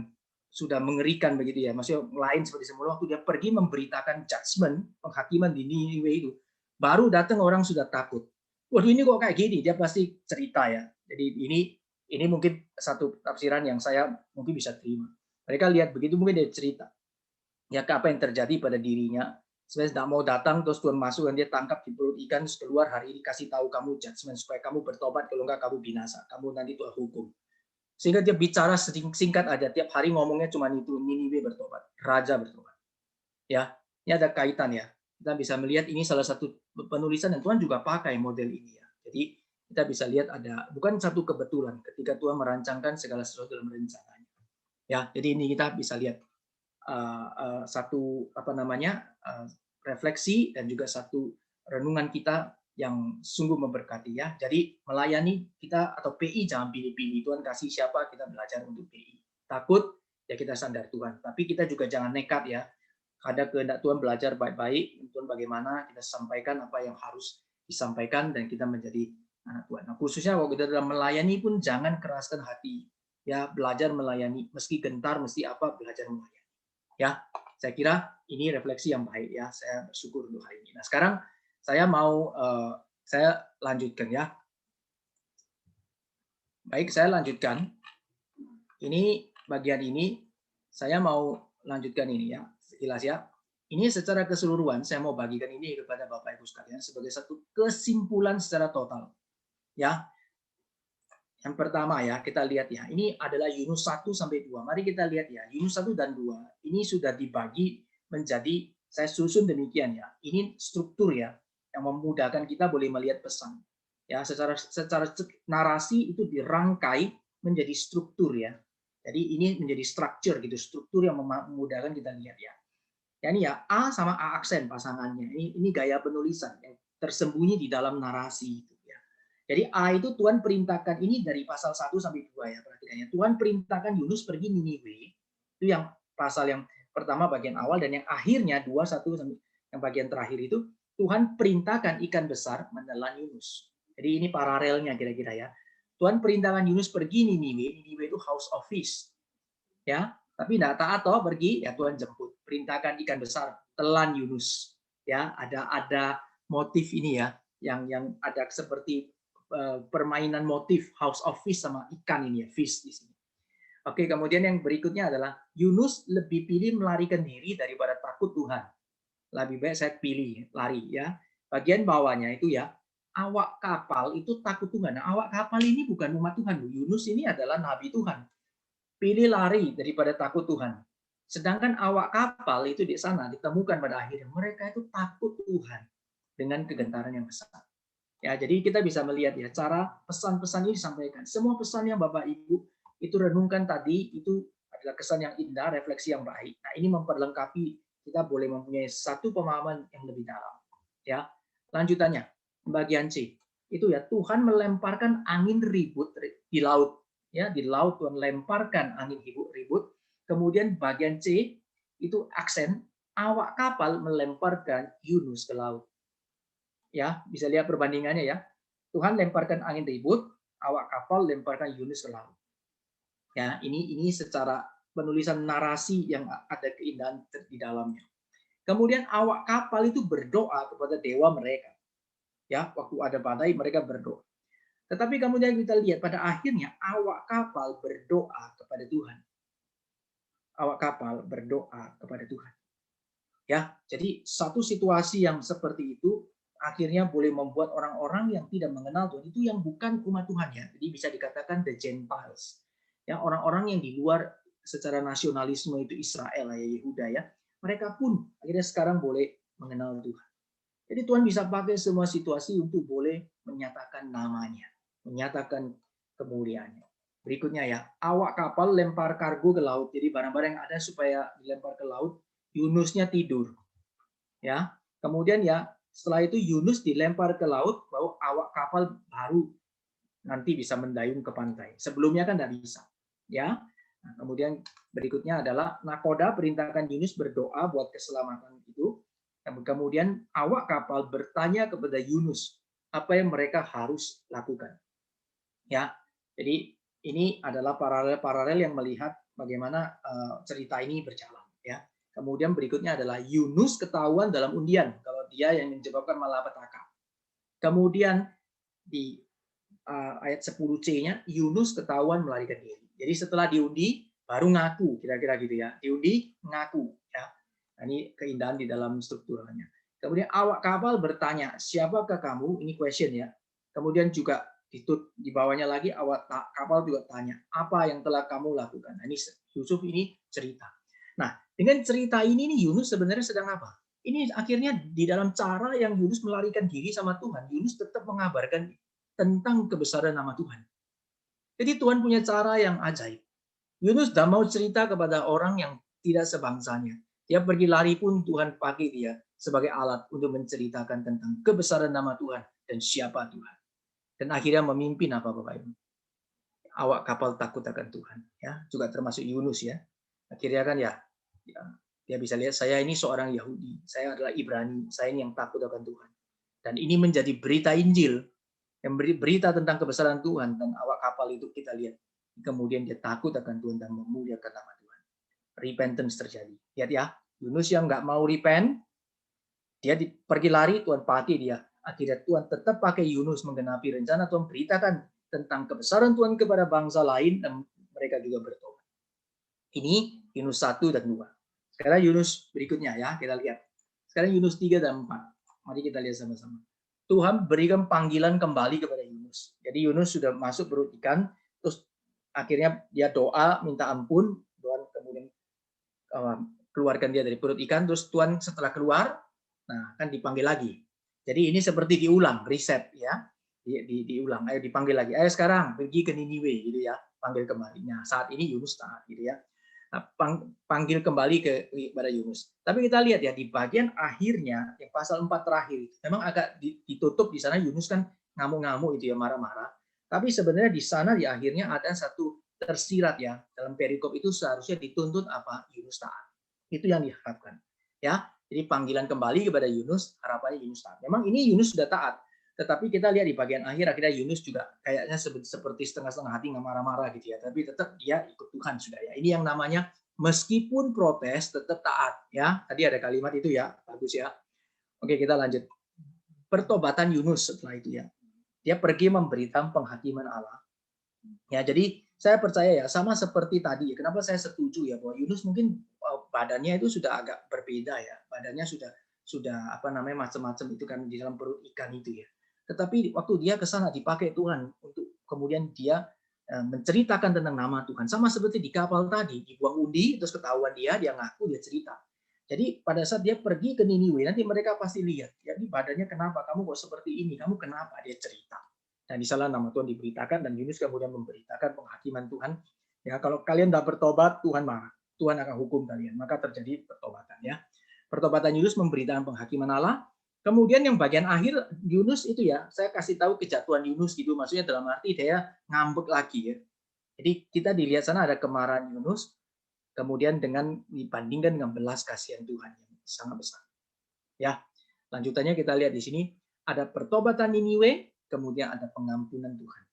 sudah mengerikan begitu ya, maksudnya lain seperti semula. Waktu dia pergi memberitakan judgment, penghakiman di Niniwe itu, baru datang orang sudah takut. Waduh, ini kok kayak gini? Dia pasti cerita ya. Jadi ini mungkin satu tafsiran yang saya mungkin bisa terima. Mereka lihat begitu mungkin dia cerita. Ya, apa yang terjadi pada dirinya. Sebenarnya tidak mau datang, terus Tuhan masuk dan dia tangkap di perut ikan, terus keluar, hari ini kasih tahu kamu judgment supaya kamu bertobat, kalau enggak kamu binasa, kamu nanti Tuhan hukum. Sehingga dia bicara singkat aja, tiap hari ngomongnya cuma itu, Niniwe bertobat, raja bertobat. Ya, ini ada kaitan ya. Kita bisa melihat ini salah satu penulisan dan Tuhan juga pakai model ini ya. Jadi kita bisa lihat ada bukan satu kebetulan ketika Tuhan merancangkan segala sesuatu dalam rencananya. Ya, jadi ini kita bisa lihat satu refleksi dan juga satu renungan kita yang sungguh memberkati ya. Jadi melayani kita atau PI jangan pilih-pilih. Tuhan kasih siapa kita belajar untuk PI. Takut ya kita sadar Tuhan. Tapi kita juga jangan nekat ya. Ada kehendak Tuhan belajar baik-baik. Tuhan bagaimana kita sampaikan apa yang harus disampaikan dan kita menjadi anak Tuhan. Nah, khususnya waktu kita dalam melayani pun jangan keraskan hati. Ya, belajar melayani meski gentar, mesti apa belajar melayani. Ya, saya kira ini refleksi yang baik ya. Saya bersyukur untuk hari ini. Nah, sekarang saya mau saya lanjutkan ya. Baik, saya lanjutkan. Ini bagian ini saya mau lanjutkan ini ya, sekilas ya. Ini secara keseluruhan saya mau bagikan ini kepada Bapak Ibu sekalian sebagai satu kesimpulan secara total. Ya. Yang pertama ya, kita lihat ya, ini adalah Yunus 1 sampai 2. Mari kita lihat ya, Yunus 1 dan 2 ini sudah dibagi menjadi, saya susun demikian ya. Ini struktur ya, yang memudahkan kita boleh melihat pesan. Ya, secara narasi itu dirangkai menjadi struktur ya. Jadi ini menjadi structure gitu, struktur yang memudahkan kita lihat ya. Ya ini ya, A sama A aksen pasangannya. Ini gaya penulisan yang tersembunyi di dalam narasi itu. Jadi A itu Tuhan perintahkan, ini dari pasal 1 sampai 2 ya, perhatikan ya. Tuhan perintahkan Yunus pergi Niniwe. Itu yang pasal yang pertama bagian awal, dan yang akhirnya 2:1 sampai yang bagian terakhir itu Tuhan perintahkan ikan besar menelan Yunus. Jadi ini paralelnya kira-kira ya. Tuhan perintahkan Yunus pergi Niniwe. Niniwe itu house of fish. Ya, tapi tidak taat toh pergi, ya Tuhan jemput. Perintahkan ikan besar telan Yunus. Ya, ada motif ini ya, yang ada seperti permainan motif house of fish sama ikan ini ya, fish di sini. Oke, kemudian yang berikutnya adalah Yunus lebih pilih melarikan diri daripada takut Tuhan. Lebih baik saya pilih lari ya. Bagian bawahnya itu ya, awak kapal itu takut Tuhan. Nah, awak kapal ini bukan umat Tuhan. Yunus ini adalah nabi Tuhan. Pilih lari daripada takut Tuhan. Sedangkan awak kapal itu di sana ditemukan pada akhirnya mereka itu takut Tuhan dengan kegentaran yang besar. Ya, jadi kita bisa melihat ya cara pesan-pesan ini disampaikan. Semua pesan yang Bapak Ibu itu renungkan tadi itu adalah kesan yang indah, refleksi yang baik. Nah, ini memperlengkapi kita boleh mempunyai satu pemahaman yang lebih dalam. Ya, lanjutannya bagian C itu ya, Tuhan melemparkan angin ribut di laut. Ya, di laut Tuhan lemparkan angin ribut. Kemudian bagian C itu aksen awak kapal melemparkan Yunus ke laut. Ya, bisa lihat perbandingannya ya. Tuhan lemparkan angin ribut, awak kapal lemparkan Yunus ke laut. Ya, ini secara penulisan narasi yang ada keindahan di dalamnya. Kemudian awak kapal itu berdoa kepada dewa mereka. Ya, waktu ada badai mereka berdoa. Tetapi kemudian kita lihat pada akhirnya awak kapal berdoa kepada Tuhan. Awak kapal berdoa kepada Tuhan. Ya, jadi satu situasi yang seperti itu akhirnya boleh membuat orang-orang yang tidak mengenal Tuhan, itu yang bukan umat Tuhan ya. Jadi bisa dikatakan the Gentiles. Ya, orang-orang yang di luar secara nasionalisme itu Israel ya, Yehuda ya. Mereka pun akhirnya sekarang boleh mengenal Tuhan. Jadi Tuhan bisa pakai semua situasi untuk boleh menyatakan namanya, menyatakan kemuliaannya. Berikutnya ya, awak kapal lempar kargo ke laut. Jadi barang-barang yang ada supaya dilempar ke laut, Yunusnya tidur. Ya. Kemudian ya, setelah itu Yunus dilempar ke laut, bahwa awak kapal baru nanti bisa mendayung ke pantai. Sebelumnya kan tidak bisa. Ya. Nah, kemudian berikutnya adalah nakoda perintahkan Yunus berdoa buat keselamatan itu. Kemudian awak kapal bertanya kepada Yunus apa yang mereka harus lakukan. Ya. Jadi ini adalah paralel yang melihat bagaimana cerita ini berjalan. Ya. Kemudian berikutnya adalah Yunus ketahuan dalam undian. Kalau dia yang menyebabkan malapetaka. Kemudian di ayat 10C-nya, Yunus ketahuan melarikan diri. Jadi setelah diundi, baru ngaku. Kira-kira gitu ya. Diundi, ngaku. Ya. Nah, ini keindahan di dalam strukturnya. Kemudian awak kapal bertanya, siapakah kamu? Ini question ya. Kemudian juga di bawahnya lagi, awak kapal juga tanya, apa yang telah kamu lakukan? Nah, ini Yusuf ini cerita. Nah, dengan cerita ini nih Yunus sebenarnya sedang apa? Ini akhirnya di dalam cara yang Yunus melarikan diri sama Tuhan, Yunus tetap mengabarkan tentang kebesaran nama Tuhan. Jadi Tuhan punya cara yang ajaib. Yunus tidak mau cerita kepada orang yang tidak sebangsanya. Dia pergi lari pun Tuhan pakai dia sebagai alat untuk menceritakan tentang kebesaran nama Tuhan dan siapa Tuhan. Dan akhirnya memimpin apa Bapak Ibu? Awak kapal takut akan Tuhan. Ya, juga termasuk Yunus ya. Akhirnya kan ya, dia bisa lihat saya ini seorang Yahudi, saya adalah Ibrani, saya ini yang takut akan Tuhan. Dan ini menjadi berita Injil, yang berita tentang kebesaran Tuhan, dan awak kapal itu kita lihat. Kemudian dia takut akan Tuhan dan memuliakan nama Tuhan. Repentance terjadi. Lihat ya, Yunus yang nggak mau repent, dia pergi lari, Tuhan pakai dia. Akhirnya Tuhan tetap pakai Yunus menggenapi rencana Tuhan, beritakan tentang kebesaran Tuhan kepada bangsa lain, dan mereka juga bertobat. Ini Yunus 1 dan 2. Sekarang Yunus berikutnya ya, kita lihat. Sekarang Yunus 3 dan 4. Mari kita lihat sama-sama. Tuhan berikan panggilan kembali kepada Yunus. Yunus. Jadi Yunus sudah masuk perut ikan, terus akhirnya dia doa minta ampun, Tuhan kemudian keluarkan dia dari perut ikan, terus Tuhan setelah keluar, nah kan dipanggil lagi. Jadi ini seperti diulang, reset ya, diulang. Ayo dipanggil lagi. Ayo sekarang pergi ke Niniwe gitu ya, panggil kembali. Nah saat ini Yunus taat gitu ya. Nah, panggil kembali kepada Yunus. Tapi kita lihat ya di bagian akhirnya yang pasal 4 terakhir memang agak ditutup di sana. Yunus kan ngamuk-ngamuk itu ya, marah-marah. Tapi sebenarnya di sana di akhirnya ada satu tersirat ya, dalam perikop itu seharusnya dituntut apa? Yunus taat. Itu yang diharapkan ya. Jadi panggilan kembali kepada Yunus, harapannya Yunus taat. Memang ini Yunus sudah taat, tetapi kita lihat di bagian akhir akhirnya Yunus juga kayaknya seperti setengah-setengah hati, nggak marah-marah gitu ya, tapi tetap dia ikut Tuhan sudah ya. Ini yang namanya meskipun protes tetap taat ya. Tadi ada kalimat itu ya, bagus ya. Oke, kita lanjut. Pertobatan Yunus setelah itu ya. Dia pergi memberitakan penghakiman Allah. Ya, jadi saya percaya ya sama seperti tadi. Kenapa saya setuju ya bahwa Yunus mungkin badannya itu sudah agak berbeda ya. Badannya sudah apa namanya macam-macam itu kan di dalam perut ikan itu ya. Tetapi waktu dia ke sana dipakai Tuhan untuk kemudian dia menceritakan tentang nama Tuhan. Sama seperti di kapal tadi, dibuang undi, terus ketahuan dia ngaku, dia cerita. Jadi pada saat dia pergi ke Niniwe, nanti mereka pasti lihat, ya ini badannya kenapa, kamu kok seperti ini, kamu kenapa, dia cerita. Dan di sana nama Tuhan diberitakan, dan Yunus kemudian memberitakan penghakiman Tuhan. Ya, kalau kalian tidak bertobat, Tuhan marah. Tuhan akan hukum kalian. Maka terjadi pertobatan. Ya, pertobatan Yunus memberitakan penghakiman Allah. Kemudian yang bagian akhir Yunus itu ya, saya kasih tahu kejatuhan Yunus gitu, maksudnya dalam arti dia ngambek lagi ya. Jadi kita dilihat sana ada kemarahan Yunus, kemudian dengan dibandingkan dengan belas kasihan Tuhan yang sangat besar. Ya, lanjutannya kita lihat di sini ada pertobatan Niniwe, kemudian ada pengampunan Tuhan.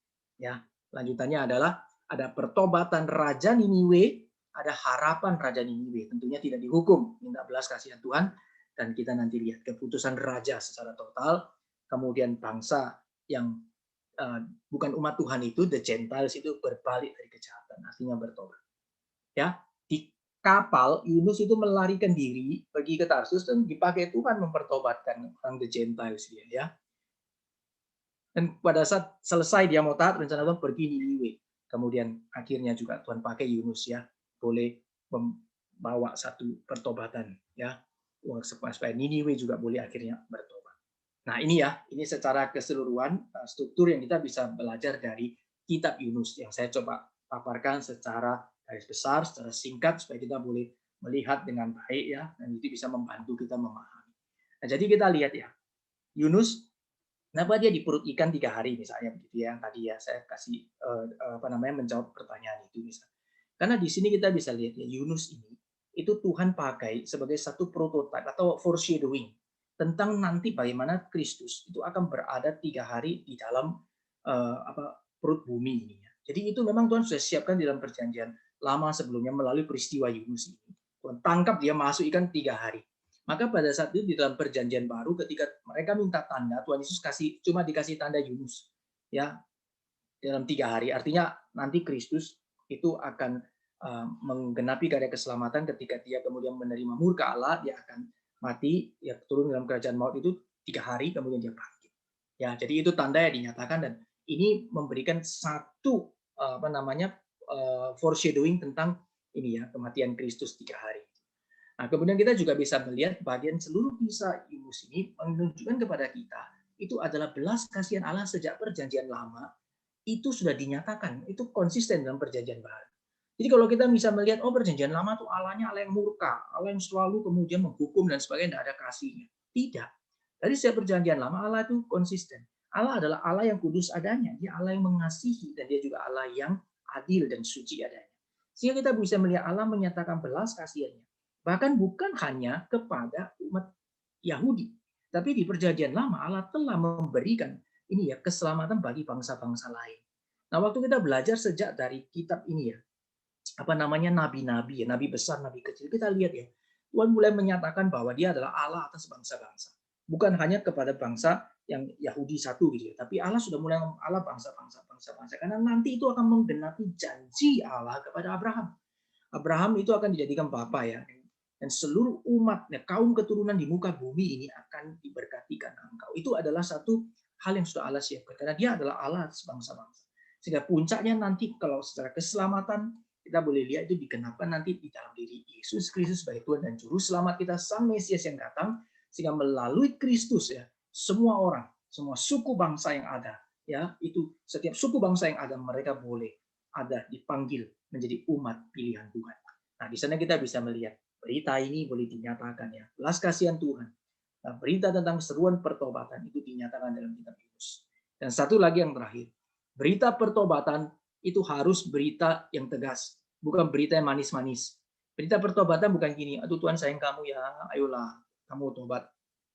Ya, lanjutannya adalah ada pertobatan Raja Niniwe, ada harapan Raja Niniwe. Tentunya tidak dihukum, minta belas kasihan Tuhan. Dan kita nanti lihat keputusan raja secara total, kemudian bangsa yang bukan umat Tuhan itu, the Gentiles itu berbalik dari kejahatan, artinya bertobat. Ya, di kapal Yunus itu melarikan diri pergi ke Tarsus dan dipakai Tuhan mempertobatkan orang the Gentiles dia ya. Dan pada saat selesai dia mau taat, rencana Tuhan pergi Niniwe. Kemudian akhirnya juga Tuhan pakai Yunus ya, boleh membawa satu pertobatan ya. Supaya Niniwe juga boleh akhirnya bertobat. Nah ini ya, ini secara keseluruhan struktur yang kita bisa belajar dari kitab Yunus yang saya coba paparkan secara garis besar, secara singkat supaya kita boleh melihat dengan baik ya, dan itu bisa membantu kita memahami. Nah jadi kita lihat ya, Yunus, kenapa dia di perut ikan 3 hari misalnya begitu ya, tadi ya saya kasih menjawab pertanyaan itu misalnya. Karena di sini kita bisa lihat ya, Yunus ini itu Tuhan pakai sebagai satu prototipe atau foreshadowing tentang nanti bagaimana Kristus itu akan berada 3 hari di dalam perut bumi ini. Jadi itu memang Tuhan sudah siapkan di dalam perjanjian lama sebelumnya melalui peristiwa Yunus ini. Tuhan tangkap dia masuk ikan 3 hari. Maka pada saat itu di dalam perjanjian baru ketika mereka minta tanda, Tuhan Yesus cuma dikasih tanda Yunus ya dalam 3 hari. Artinya nanti Kristus itu akan menggenapi karya keselamatan ketika dia kemudian menerima murka Allah, dia akan mati, ya turun dalam kerajaan maut itu 3 hari kemudian dia bangkit. Ya, jadi itu tanda yang dinyatakan dan ini memberikan satu foreshadowing tentang ini ya kematian Kristus 3 hari. Nah, kemudian kita juga bisa melihat bagian seluruh kisah Yunus ini menunjukkan kepada kita itu adalah belas kasihan Allah sejak perjanjian lama itu sudah dinyatakan, itu konsisten dalam perjanjian baru. Jadi kalau kita bisa melihat, perjanjian lama itu Allahnya Allah yang murka, Allah yang selalu kemudian menghukum dan sebagainya, tidak ada kasihnya. Tidak. Dari setiap perjanjian lama Allah itu konsisten. Allah adalah Allah yang kudus adanya, dia Allah yang mengasihi dan dia juga Allah yang adil dan suci adanya. Sehingga kita bisa melihat Allah menyatakan belas kasihannya. Bahkan bukan hanya kepada umat Yahudi, tapi di perjanjian lama Allah telah memberikan ini ya keselamatan bagi bangsa-bangsa lain. Nah, waktu kita belajar sejak dari kitab ini ya, nabi-nabi ya, nabi besar, nabi kecil, kita lihat ya, Tuhan mulai menyatakan bahwa dia adalah Allah atas bangsa-bangsa. Bukan hanya kepada bangsa yang Yahudi satu gitu ya, tapi Allah sudah mulai Allah bangsa-bangsa karena nanti itu akan menggenapi janji Allah kepada Abraham. Abraham itu akan dijadikan bapa ya, dan seluruh umat, kaum keturunan di muka bumi ini akan diberkati karena engkau. Itu adalah satu hal yang sudah Allah siapkan. Karena dia adalah Allah sebangsa-bangsa. Sehingga puncaknya nanti kalau secara keselamatan, kita boleh lihat itu dikenakan nanti di dalam diri Yesus Kristus sebagai Tuhan dan Juru Selamat kita, Sang Mesias yang datang, sehingga melalui Kristus ya, semua orang, semua suku bangsa yang ada, ya itu setiap suku bangsa yang ada mereka boleh ada dipanggil menjadi umat pilihan Tuhan. Nah, di sana kita bisa melihat berita ini boleh dinyatakan ya, belas kasihan Tuhan. Nah, berita tentang seruan pertobatan itu dinyatakan dalam kitab Yunus. Dan satu lagi yang terakhir, berita pertobatan itu harus berita yang tegas, bukan berita yang manis-manis. Berita pertobatan bukan gini, aduh Tuhan sayang kamu ya, ayolah kamu tobat.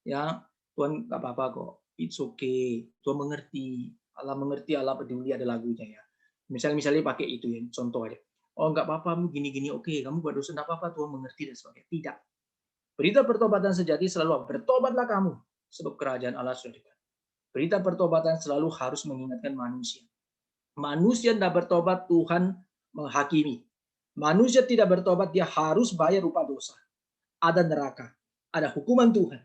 Ya, Tuhan nggak apa-apa kok, it's okay. Tuhan mengerti, Allah peduli, ada lagunya ya. Misalnya pakai itu ya, contoh aja. Oh nggak apa-apa, gini-gini, oke, kamu buat dosa nggak apa-apa, Tuhan mengerti dan sebagainya. Tidak. Berita pertobatan sejati selalu bertobatlah kamu, sebab kerajaan Allah sudah dekat. Berita pertobatan selalu harus mengingatkan manusia. Manusia tidak bertobat, Tuhan menghakimi. Manusia tidak bertobat, dia harus bayar upah dosa. Ada neraka, ada hukuman Tuhan.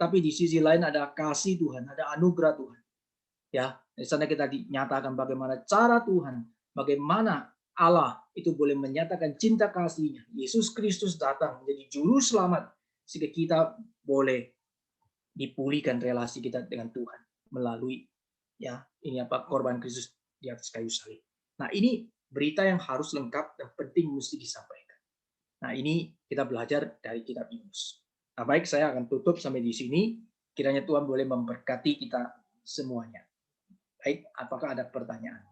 Tapi di sisi lain ada kasih Tuhan, ada anugerah Tuhan. Ya, di sana kita dinyatakan bagaimana cara Tuhan, bagaimana Allah itu boleh menyatakan cinta kasih-Nya. Yesus Kristus datang menjadi juru selamat sehingga kita boleh dipulihkan relasi kita dengan Tuhan melalui ya ini apa korban Kristus di atas kayu salib. Nah, ini berita yang harus lengkap dan penting mesti disampaikan. Nah, ini kita belajar dari kitab Yunus. Nah, baik, saya akan tutup sampai di sini. Kiranya Tuhan boleh memberkati kita semuanya. Baik, apakah ada pertanyaan?